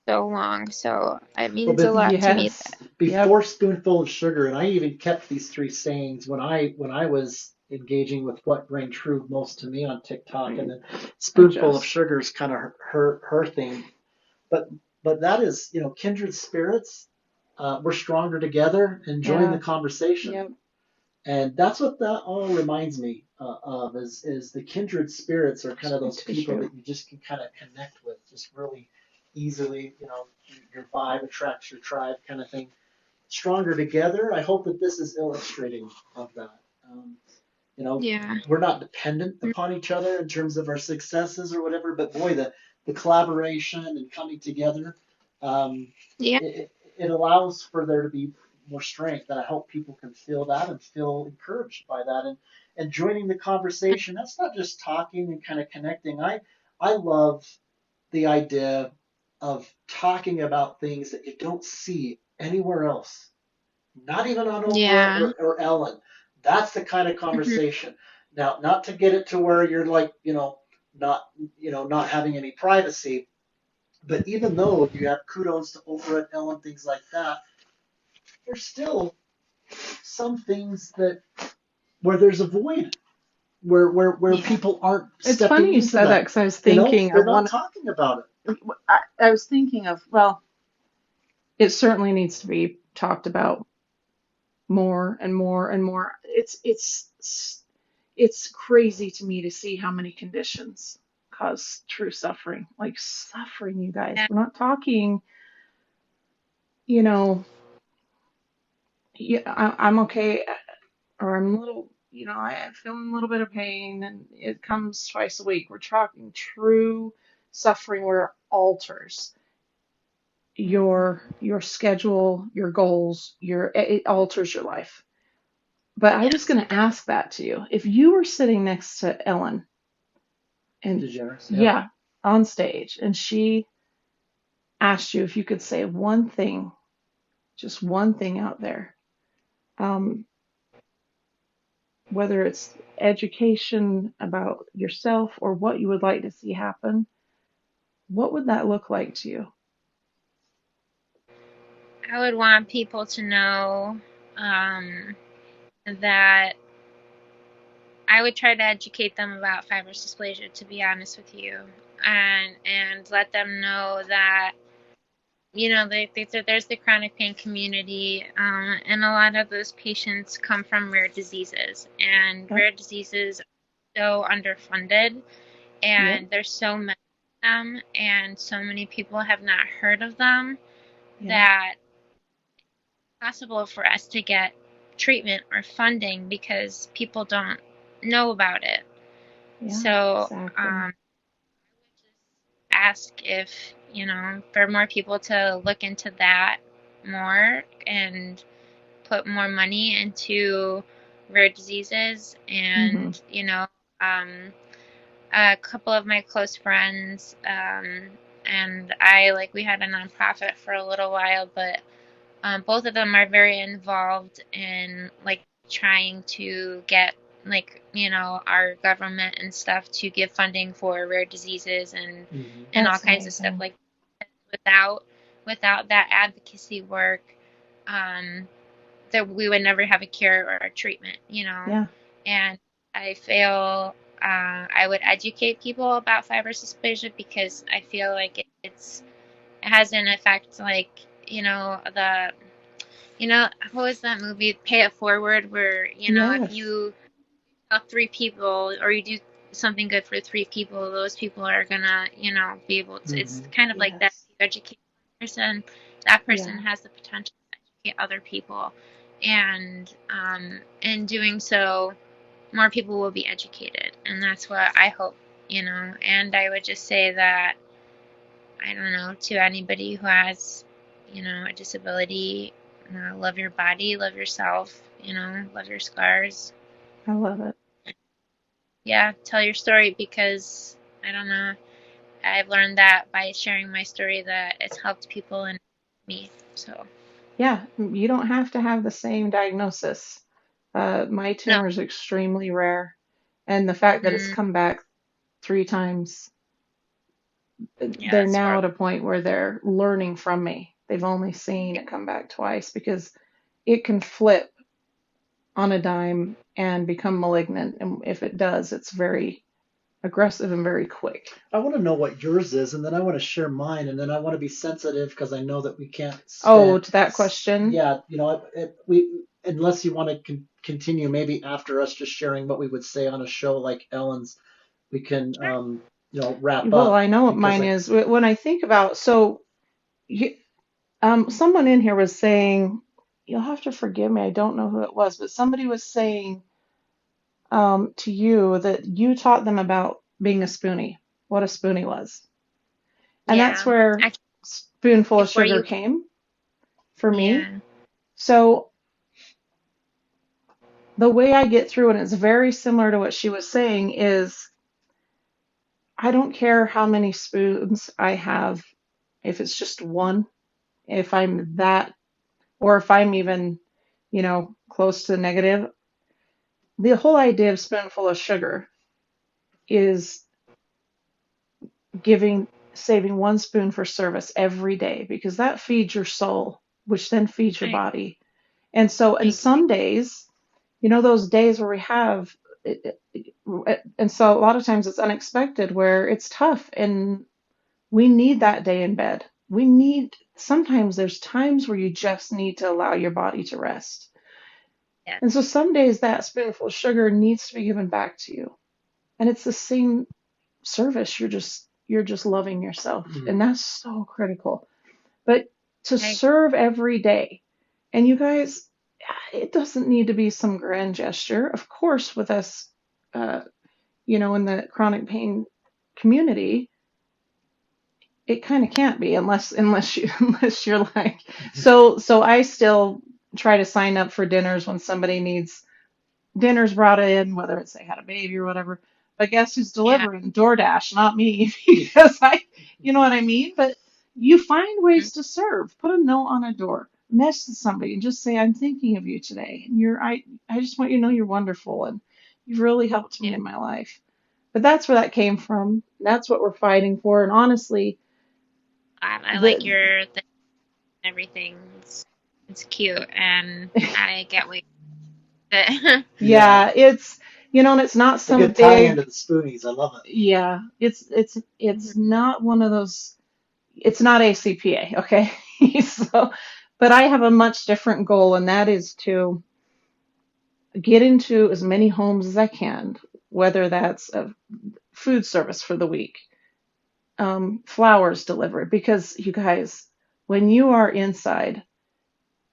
so long. So it
Well,
means a
but
lot to me
Yes.
that,
Yep.
before Spoonful of Sugar, and I even kept these three sayings when I was engaging with what rang true most to me on TikTok, and then
I
Spoonful of
just.
Sugar is kind of her thing. But that is, kindred spirits. We're stronger together. Enjoying the
Yeah.
conversation.
Yep.
And that's what that all reminds me of is the kindred spirits are kind of those people
Tissue.
that you just can kind of connect with just really easily. Your vibe attracts your tribe kind of thing. Stronger together. I hope that this is illustrating of that. Um, you know,
yeah.
we're not dependent upon each other in terms of our successes or whatever, but boy, the collaboration and coming together, um,
Yeah.
it allows for there to be more strength. And I hope people can feel that and feel encouraged by that and joining the conversation. That's not just talking and kind of connecting. I love the idea of talking about things that you don't see anywhere else, not even on Oprah
Yeah.
or Ellen. That's the kind of
Hmm.
conversation. Now, not to get it to where you're like, not, not having any privacy, but even though you have kudos to Oprah and Ellen, things like that, there's still some things that where there's a void, where
Yeah.
people aren't
It's
stepping
funny you
into
said that,
that.
because I was thinking
They're
of
not
one.
talking about it.
I was thinking of, well, it certainly needs to be talked about more and more and more. It's crazy to me to see how many conditions cause true suffering. Like suffering, you guys.
Yeah.
We're not talking, you know, yeah, I'm okay, or I'm a little, I'm feeling a little bit of pain, and it comes twice a week. We're talking true suffering where it alters your schedule, your goals, it alters your life. But I was
Yes.
going to ask that to you. If you were sitting next to Ellen And
DeGeneres, yeah.
yeah, on stage. And she asked you if you could say one thing, just one thing out there, um, whether it's education about yourself or what you would like to see happen, what would that look like to you?
I would want people to know that I would try to educate them about fibrous dysplasia, to be honest with you, and let them know that there's the chronic pain community, and a lot of those patients come from rare diseases, and
Yep.
rare diseases are so underfunded,
Yep.
and there's so many of them, and so many people have not heard of them
Yeah.
that it's possible for us to get treatment or funding because people don't know about it.
Yeah.
So,
Exactly.
ask if, for more people to look into that more and put more money into rare diseases. And, a couple of my close friends, and we had a nonprofit for a little while, but both of them are very involved in trying to get our government and stuff to give funding for rare diseases and all
That's
kinds of stuff
amazing.
like that. Without that advocacy work, that we would never have a cure or a treatment,
Yeah.
And I feel I would educate people about fibrous dysplasia because I feel like it has an effect what was that movie, Pay It Forward, where, if
Yes.
you help 3 people or you do something good for 3 people, those people are gonna, be able to, it's kind of like that.
Yes.
You educate one person, that person
Yeah.
has the potential to educate other people. And in doing so, more people will be educated. And that's what I hope, and I would just say that, I don't know, to anybody who has, a disability, love your body, love yourself, love your scars.
I love it.
Yeah, tell your story because, I don't know, I've learned that by sharing my story that it's helped people and me. So,
Yeah, you don't have to have the same diagnosis. My
no.
tumor is extremely rare, and the fact that it's
Mm,
come back 3 times,
yeah,
they're
that's
now
horrible.
at a point where they're learning from me. They've only seen it come back twice because it can flip on a dime and become malignant. And if it does, it's very aggressive and very quick.
I want to know what yours is, and then I want to share mine, and then I want to be sensitive because I know that we can't
Oh,
stand.
to that question?
Yeah, we unless you want to continue, maybe after us just sharing what we would say on a show like Ellen's, we can
Sure.
wrap
Well,
up
I know what
because
mine is. When I think about, you, someone in here was saying, you'll have to forgive me, I don't know who it was, but somebody was saying to you that you taught them about being a spoonie, what a spoonie was. And that's
Yeah.
where
Actually,
Spoonful of
before
Sugar
you,
came for me.
yeah.
So the way I get through, and it's very similar to what she was saying, is I don't care how many spoons I have, if it's just one, if I'm that, or if I'm even, close to negative. The whole idea of Spoonful of Sugar is saving one spoon for service every day because that feeds your soul, which then feeds your
I,
body. And so, and
I agree.
some days, those days where we have, and so a lot of times it's unexpected where it's tough and we need that day in bed. Sometimes there's times where you just need to allow your body to rest.
Yeah.
And so some days that spoonful of sugar needs to be given back to you. And it's the same service. You're just loving yourself. And that's so critical. But to
I,
serve every day, and you guys, it doesn't need to be some grand gesture. Of course, with us, in the chronic pain community, it kind of can't be unless you unless you're like so I still try to sign up for dinners when somebody needs dinners brought in, whether it's they had a baby or whatever. but guess who's delivering? DoorDash, not me, because you know what I mean? But you find ways to serve. Put a note on a door. Message somebody and just say, I'm thinking of you today. And I just want you to know you're wonderful and you've really helped me
Yeah.
in my life. But that's where that came from. That's what we're fighting for. And honestly,
I like
the
your thing and everything. It's cute, and I get what you
yeah, it's and it's not
It's a
some
good tie-in
big
to the Spoonies. I love it.
yeah, it's not one of those. It's not ACPA, okay? So, but I have a much different goal, and that is to get into as many homes as I can, whether that's a food service for the week, flowers delivered, because you guys, when you are inside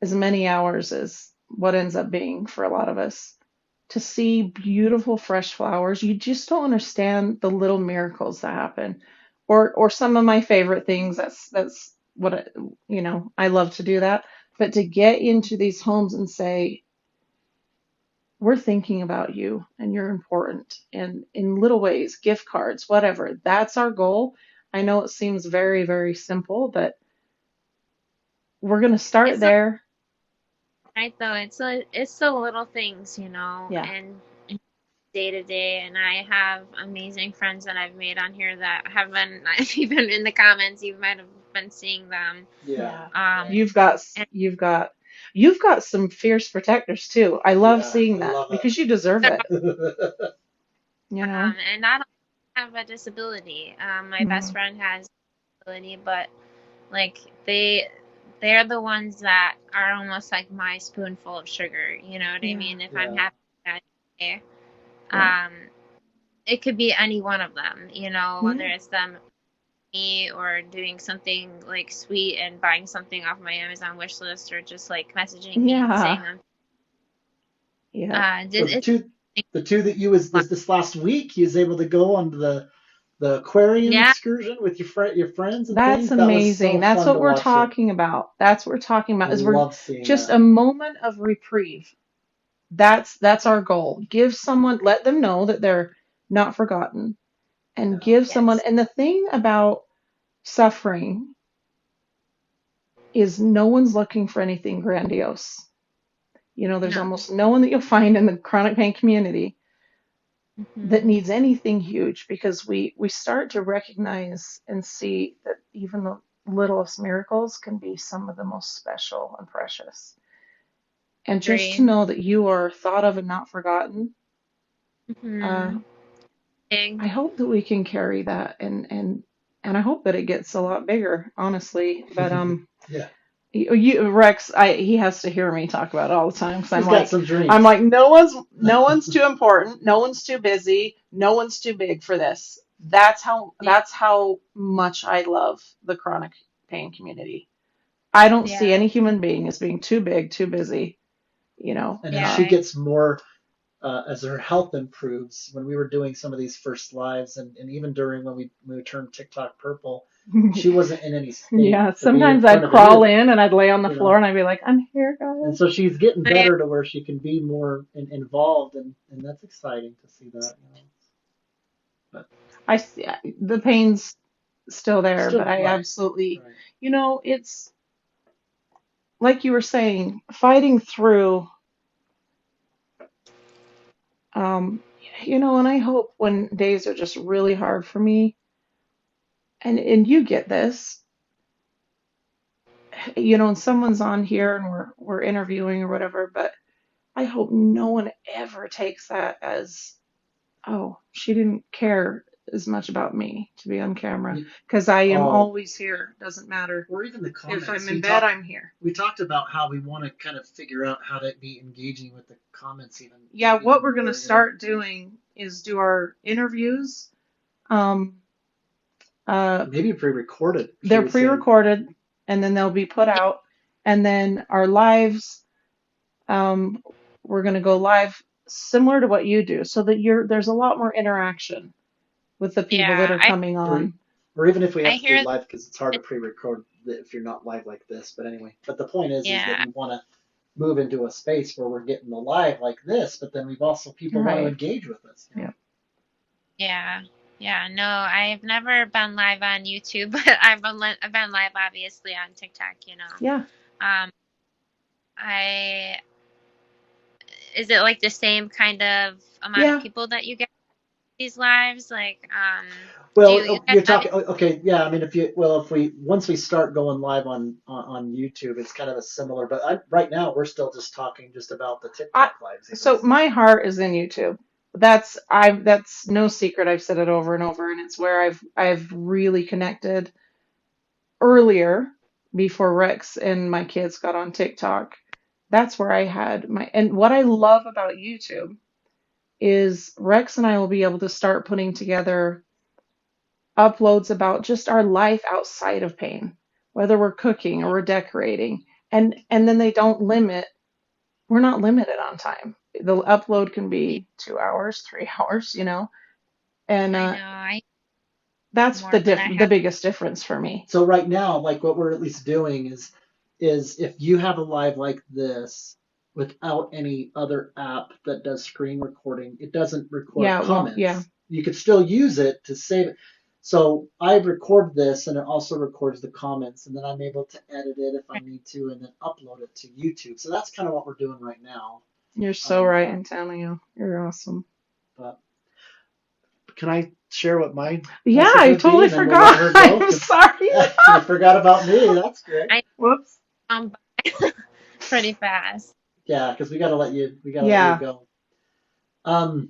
as many hours as what ends up being for a lot of us, to see beautiful fresh flowers, you just don't understand the little miracles that happen. Or some of my favorite things, that's what I love to do that. But to get into these homes and say, we're thinking about you and you're important, and in little ways, gift cards, whatever, that's our goal. I know it seems very, very simple, but we're going to start
it's not
there.
right though. It's the little things,
Yeah.
and day to day. And I have amazing friends that I've made on here that have been even in the comments. You might have been seeing them.
Yeah.
You've
And
got you've got you've got some fierce protectors too. I love
Yeah.
seeing
I
that
love
because you deserve it,
it.
you know.
and not only have a disability. My best
Mhm.
friend has a disability, but like they're the ones that are almost like my spoonful of sugar. You know what I
Yeah.
mean? If I'm
Yeah.
having a bad day,
Yeah.
um, it could be any one of them. Whether
Yeah.
it's them, me, or doing something like sweet and buying something off my Amazon wish list, or just like messaging me and saying
Yeah.
them.
Yeah.
So the
It's
two that you was this last week, you was able to go on the aquarium
yeah,
excursion with your friends and
That's
things. That was
amazing.
so
That's
fun
what
to
we're
watch it.
talking about. That's what we're talking
I
about is we're
love seeing
just
that.
a moment of reprieve. That's our goal. Give someone, let them know that they're not forgotten, and
Yeah.
give someone,
yes,
and the thing about suffering is no one's looking for anything grandiose. There's
no.
almost no one that you'll find in the chronic pain community that
Hmm.
needs anything huge, because we start to recognize and see that even the littlest miracles can be some of the most special and precious. And just to
Agree.
know that you are thought of and not forgotten, uh,
Hmm. Big.
I hope that we can carry that, and I hope that it gets a lot bigger, honestly. But
Yeah.
Rex, he has to hear me talk about it all the time, because
He's got some
I'm
dreams.
like, no one's too important, no one's too busy, no one's too big for this.
Yeah,
That's how much I love the chronic pain community. I don't see
yeah,
any human being as being too big, too busy, you know.
And as
yeah.
she gets more, as her health improves, when we were doing some of these first lives, and even during when we turned TikTok purple, she wasn't in any state
Yeah,
to be in
sometimes
front
I'd
of any
crawl
of it,
in and I'd lay on the
you
floor
know.
and I'd be like, I'm here,
And
guys.
so she's getting
Oh, yeah.
better to where she can be more involved, and that's exciting to see that. But
I see the pain's still there, but
still,
I
right,
absolutely,
right.
it's like you were saying, fighting through, um, and I hope when days are just really hard for me, and you get this, and someone's on here and we're interviewing or whatever, but I hope no one ever takes that as, oh, she didn't care as much about me to be on camera,
You,
because I am
oh,
always here. Doesn't matter.
or even the
If I'm
comments.
in bed, I'm here.
We talked about how we want to kind of figure out how to be engaging with the comments
Yeah, what
even
we're going to
more.
start doing is do our interviews. Um,
Maybe pre-recorded. She
they're
was saying.
pre-recorded and then they'll be put out. And then our lives, um, we're going to go live similar to what you do, so that there's a lot more interaction with the people that
Yeah,
are coming
Or,
on.
or even if we
I
have to do
hear.
live, because it's hard to pre-record if you're not live like this. But anyway, but the point is that
Yeah,
we want to move into a space where we're getting the live like this, but then we've also people want to
Right.
engage with us.
Yeah.
Yeah. Yeah. No, I've never been live on YouTube, but I've been live obviously on TikTok, you know.
Yeah.
Um, I is it like the same kind of amount of
Yeah.
people that you get these lives? Like, do
Well,
you guys
you're
obviously?
talking, okay, yeah, I mean, if we, once we start going live on YouTube, it's kind of a similar, but right now we're still just talking just about the
I,
TikTok lives even,
so
so.
my heart is in YouTube. That's no secret. I've said it over and over, and it's where I've really connected earlier before Rex and my kids got on TikTok. That's where I had my, and what I love about YouTube is Rex and I will be able to start putting together uploads about just our life outside of pain, whether we're cooking or we're decorating. And then they don't limit, we're not limited on time. The upload can be 2 hours, 3 hours, and
I know I
that's
more, but I
the
have.
biggest difference for me.
So right now, like what we're at least doing is if you have a live like this without any other app that does screen recording, it doesn't record
Yeah, well, yeah,
comments. You could still use it to save it. So I record this and it also records the comments, and then I'm able to edit it if I need to and then upload it to YouTube. So that's kind of what we're doing right now.
you're so right,
Um,
Antonio. You're awesome.
but can I share what my
Yeah,
message
I
would be,
totally
and then we'll let
forgot.
her go?
I'm
Because
sorry.
you forgot about me. That's great.
I
Whoops.
found pretty fast.
Yeah, because we gotta let you
Yeah,
go.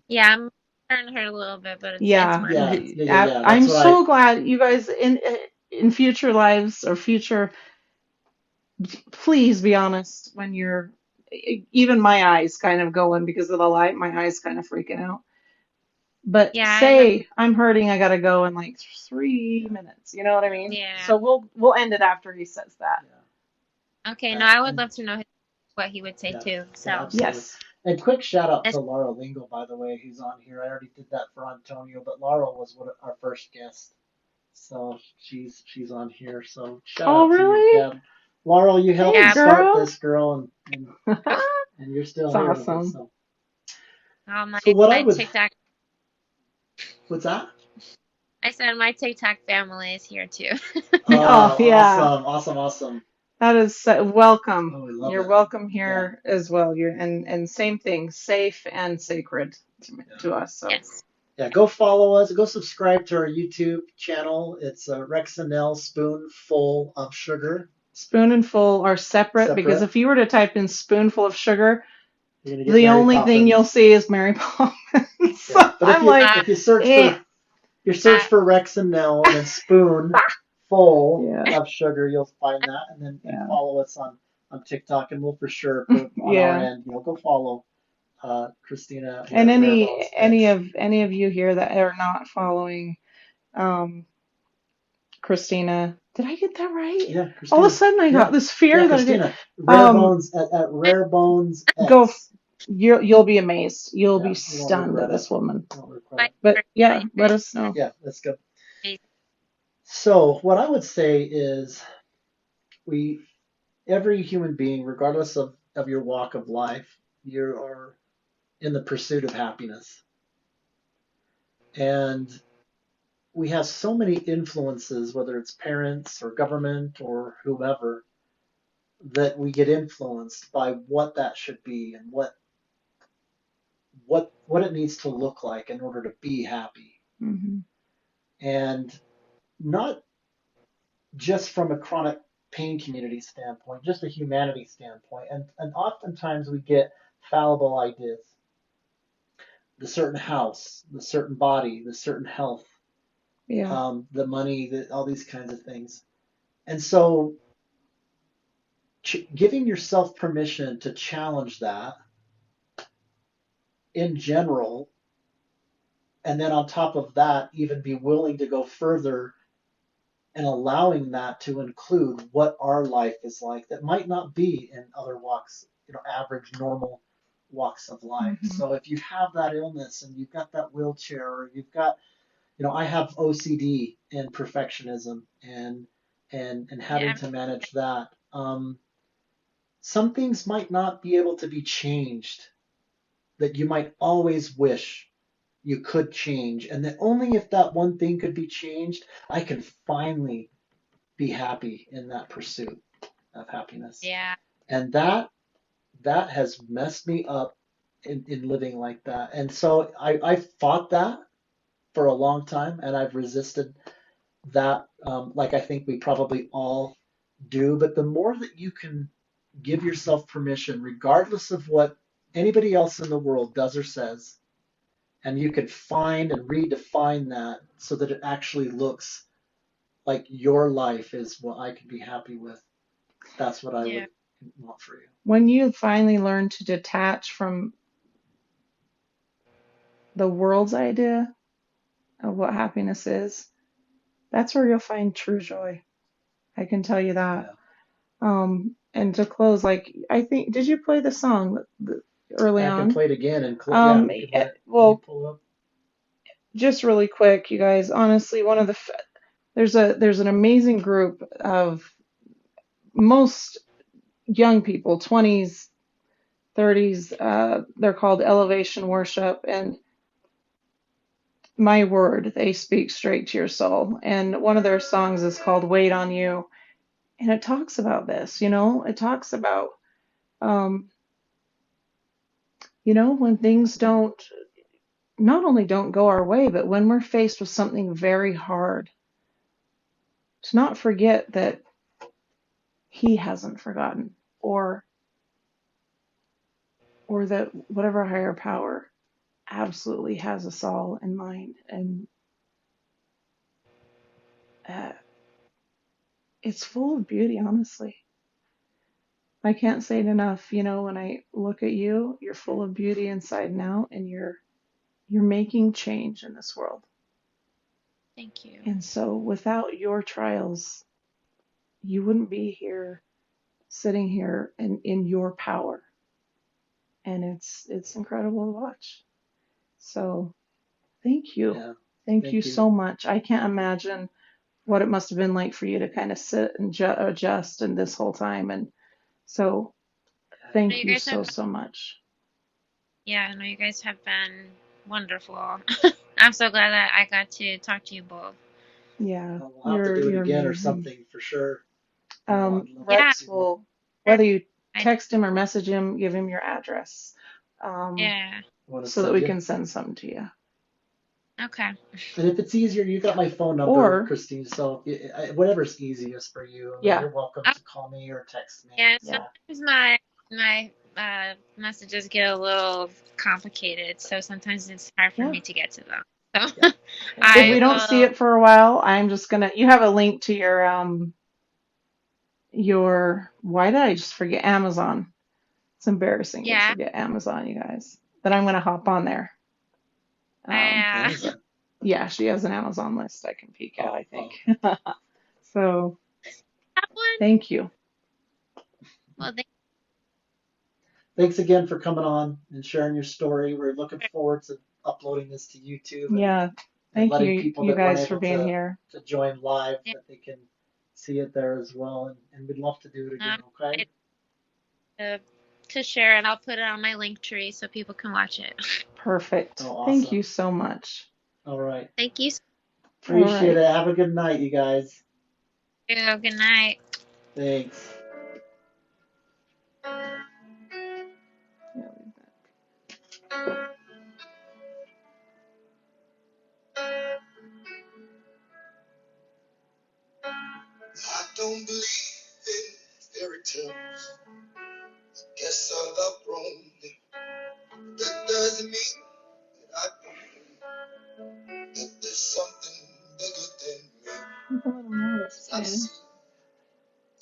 Yeah, I'm turning her a little bit, but it's
yeah.
worth it.
Yeah. That's
I'm
what I.
so glad you guys in future lives or future, please be honest when you're, even my eyes kind of going because of the light, my eyes kind of freaking out. But
Yeah, I know.
say I'm hurting, I gotta go in like 3 minutes. You know what I mean?
Yeah.
So we'll end it after he says that.
Okay. No,
Yeah,
I would
and
love to know what he would say
yeah,
too.
yeah,
So,
absolutely.
Yes.
And quick shout out to
that's,
Laura Lingo, by the way, who's on here. I already did that for Antonio, but Laura was our first guest, so she's on here. So shout
Oh,
out to you.
really?
Yeah, Laura, you helped
Hey,
yeah.
start
girl.
this, girl, and you're still
It's
here with us.
awesome.
So
My
so what I
my
would.
TikTok.
What's that?
I said my TikTok family is here too.
Oh, yeah.
Awesome, awesome, awesome.
That is welcome.
Oh, we love
You're
it.
welcome
Yeah,
here as well. You're and same thing, safe and sacred
yeah.
to us. So
Yes.
Yeah, go follow us. Go subscribe to our YouTube channel. It's Rex and Nell Spoonful of Sugar.
spoon and full are separate because
Separate.
if you were to type in spoonful of sugar,
You're gonna get
the
Mary
only thing you'll
Poppins.
see is Mary Poppins.
Yeah,
So
but if
I'm
you
like,
Uh,
if you search
eh.
for you search
uh,
for Rex and Nell and then spoon full
Yeah,
of sugar, you'll find that, and then and
yeah,
follow us on TikTok, and we'll for sure put on our
yeah.
end. Go follow Christina here
And
at Rare Bones Pets.
any of you here that are not following um Christina, did I get that right?
Yeah,
All of a
Christina.
sudden I got
Yeah,
this
yeah,
fear that I did.
Christina. Rare
Um,
Bones at Rare Bones
go.
X.
You'll be amazed. You'll be
Yeah, you won't
stunned at
regret it.
this woman.
You won't regret
my
it.
But yeah, let
favorite.
us know.
Yeah, let's go.
Is-
So what I would say is we every human being, regardless of your walk of life, you are in the pursuit of happiness. And we have so many influences, whether it's parents or government or whoever, that we get influenced by what that should be and what it needs to look like in order to be happy.
Hmm.
And not just from a chronic pain community standpoint, just a humanity standpoint. And oftentimes we get fallible ideas. The certain house, the certain body, the certain health,
Yeah.
the money, all these kinds of things. And so giving yourself permission to challenge that in general, and then on top of that, even be willing to go further and allowing that to include what our life is like that might not be in other walks, average, normal walks of life.
Hmm.
So if you have that illness and you've got that wheelchair, or you've got, I have OCD and perfectionism and having
Yeah.
to manage that. Some things might not be able to be changed that you might always wish you could change, and that only if that one thing could be changed, I can finally be happy in that pursuit of happiness.
Yeah.
And that has messed me up in living like that. And so I fought that for a long time, and I've resisted that, like I think we probably all do. But the more that you can give yourself permission, regardless of what anybody else in the world does or says, and you could find and redefine that so that it actually looks like your life is what I could be happy with. That's what I
Yeah.
would want for you.
When you finally learn to detach from the world's idea of what happiness is, that's where you'll find true joy. I can tell you that.
Yeah.
And to close, like, I think, did you play the song early
I can
on?
play it again and yeah, we can let it
Well,
pull up.
just really quick, you guys, honestly, there's an amazing group of most young people, 20s, 30s, they're called Elevation Worship, and my word, they speak straight to your soul. And one of their songs is called Wait on You, and it talks about this, it talks about, um, when things not only don't go our way, but when we're faced with something very hard, to not forget that he hasn't forgotten, or that whatever higher power absolutely has us all in mind. And uh, it's full of beauty, honestly. I can't say it enough. When I look at you, you're full of beauty inside and out, and you're making change in this world.
Thank you.
And so without your trials, you wouldn't be here, sitting here in your power. And it's incredible to watch. So thank you.
Yeah.
Thank
Thank
you
you.
so much. I can't imagine what it must have been like for you to kind of sit and adjust in this whole time. And so thank
You
you
guys have,
so much.
yeah, no, you guys have been wonderful. I'm so glad that I got to talk to you both.
Yeah,
Well, we'll have to do it
you're
again or
amazing.
something for sure.
Rex will, whether you
I-
text him or message him, give him your address,
yeah.
so that we can send something to you.
Okay.
And if it's easier, you got my phone number,
Or-
Christine. So whatever's easiest for you,
Yeah.
you're welcome to call me or text me.
Yeah, sometimes my messages get a little complicated, so sometimes it's hard for me to get to them. So
If we don't see it for a while, I'm just gonna. You have a link to your. Why did I just forget Amazon? It's embarrassing to forget Amazon, you guys. Then I'm gonna hop on there.
Amazon.
Yeah, she has an Amazon list I can peek at, I think. So, thank you.
Well,
Thanks again for coming on and sharing your story. We're looking forward to uploading this to YouTube.
Yeah, thank
letting
you,
people
you
that weren't
guys, for
able
being here.
to join live, that they can see it there as well. And we'd love to do it again, okay?
To share it, I'll put it on my link tree so people can watch it.
Perfect.
Oh, awesome.
Thank you so much.
All right.
Thank you.
Appreciate it. Have a good night, you guys.
Yeah, good night.
Thanks.
I don't believe in fairy tales. Guess I've outgrown them. That doesn't mean that I believe that there's something bigger than me. I see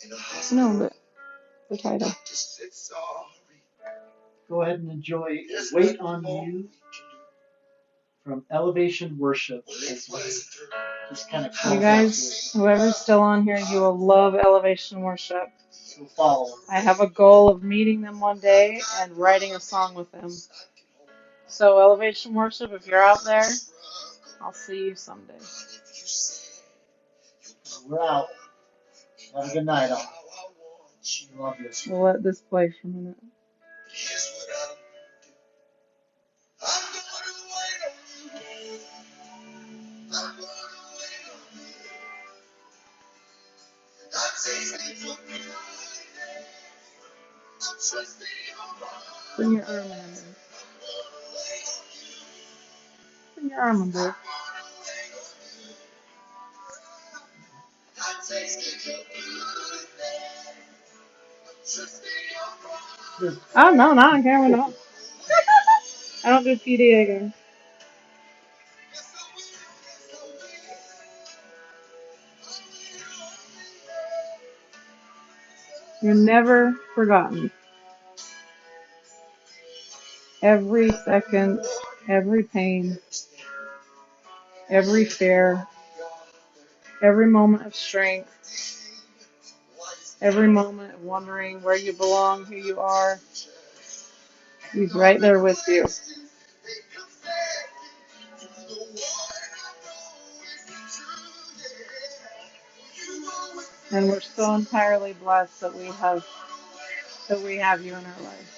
in a hospital.
No, but the title.
Go ahead and enjoy Wait on You from Elevation Worship as we just kind of close.
You guys, whoever's still on here, you will love Elevation Worship. I have a goal of meeting them one day and writing a song with them. So Elevation Worship, if you're out there, I'll see you someday.
We're out. Have a good night, all. Love you.
We'll let this play for a minute.
Here's what I'll do. I'm going to wait on you.
Bring your arm in under. Bring your arm under. Oh, no, not on camera, no. I don't do PD again. You're never forgotten. Every second, every pain, every fear, every moment of strength, every moment of wondering where you belong, who you are, he's right there with you. And we're so entirely blessed that we have you in our life.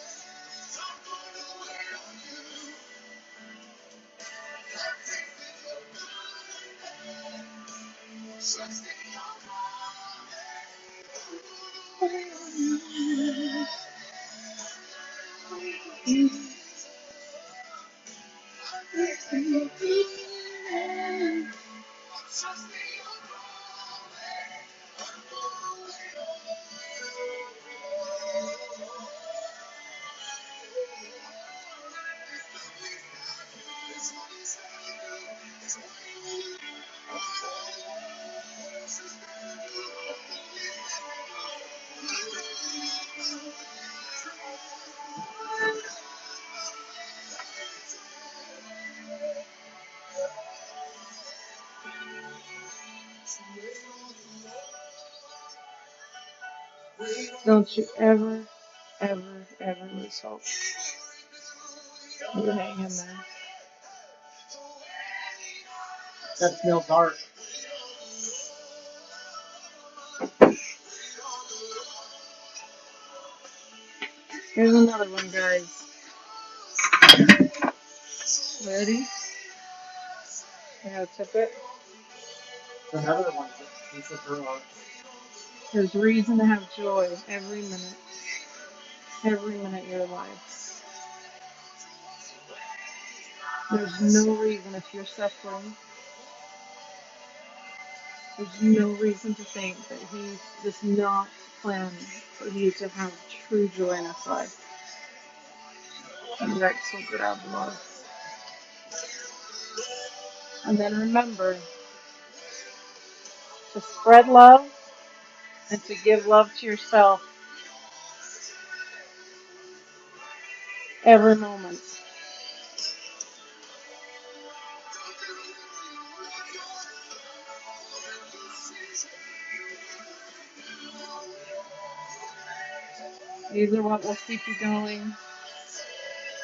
Don't you ever, ever, ever lose hope. You hang in there.
That's Nell's art.
Here's another one, guys. Ready? I gotta tip it.
Another one, piece of her art.
There's reason to have joy every minute of your life. There's no reason if you're suffering, there's no reason to think that he does not plan for you to have true joy in his life. And that's so good out below. And then remember to spread love and to give love to yourself every moment. These are what will keep you going.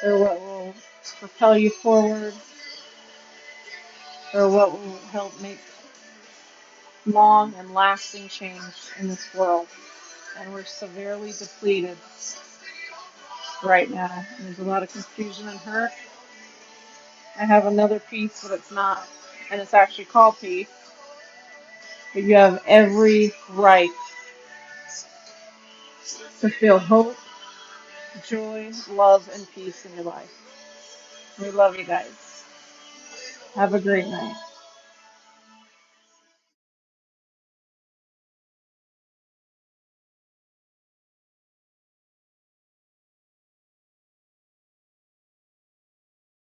They're what will propel you forward. They're what will help make long and lasting change in this world. And we're severely depleted right now. There's a lot of confusion and hurt. I have another piece, but it's not. And it's actually called peace. But you have every right to feel hope, joy, love, and peace in your life. We love you guys. Have a great night.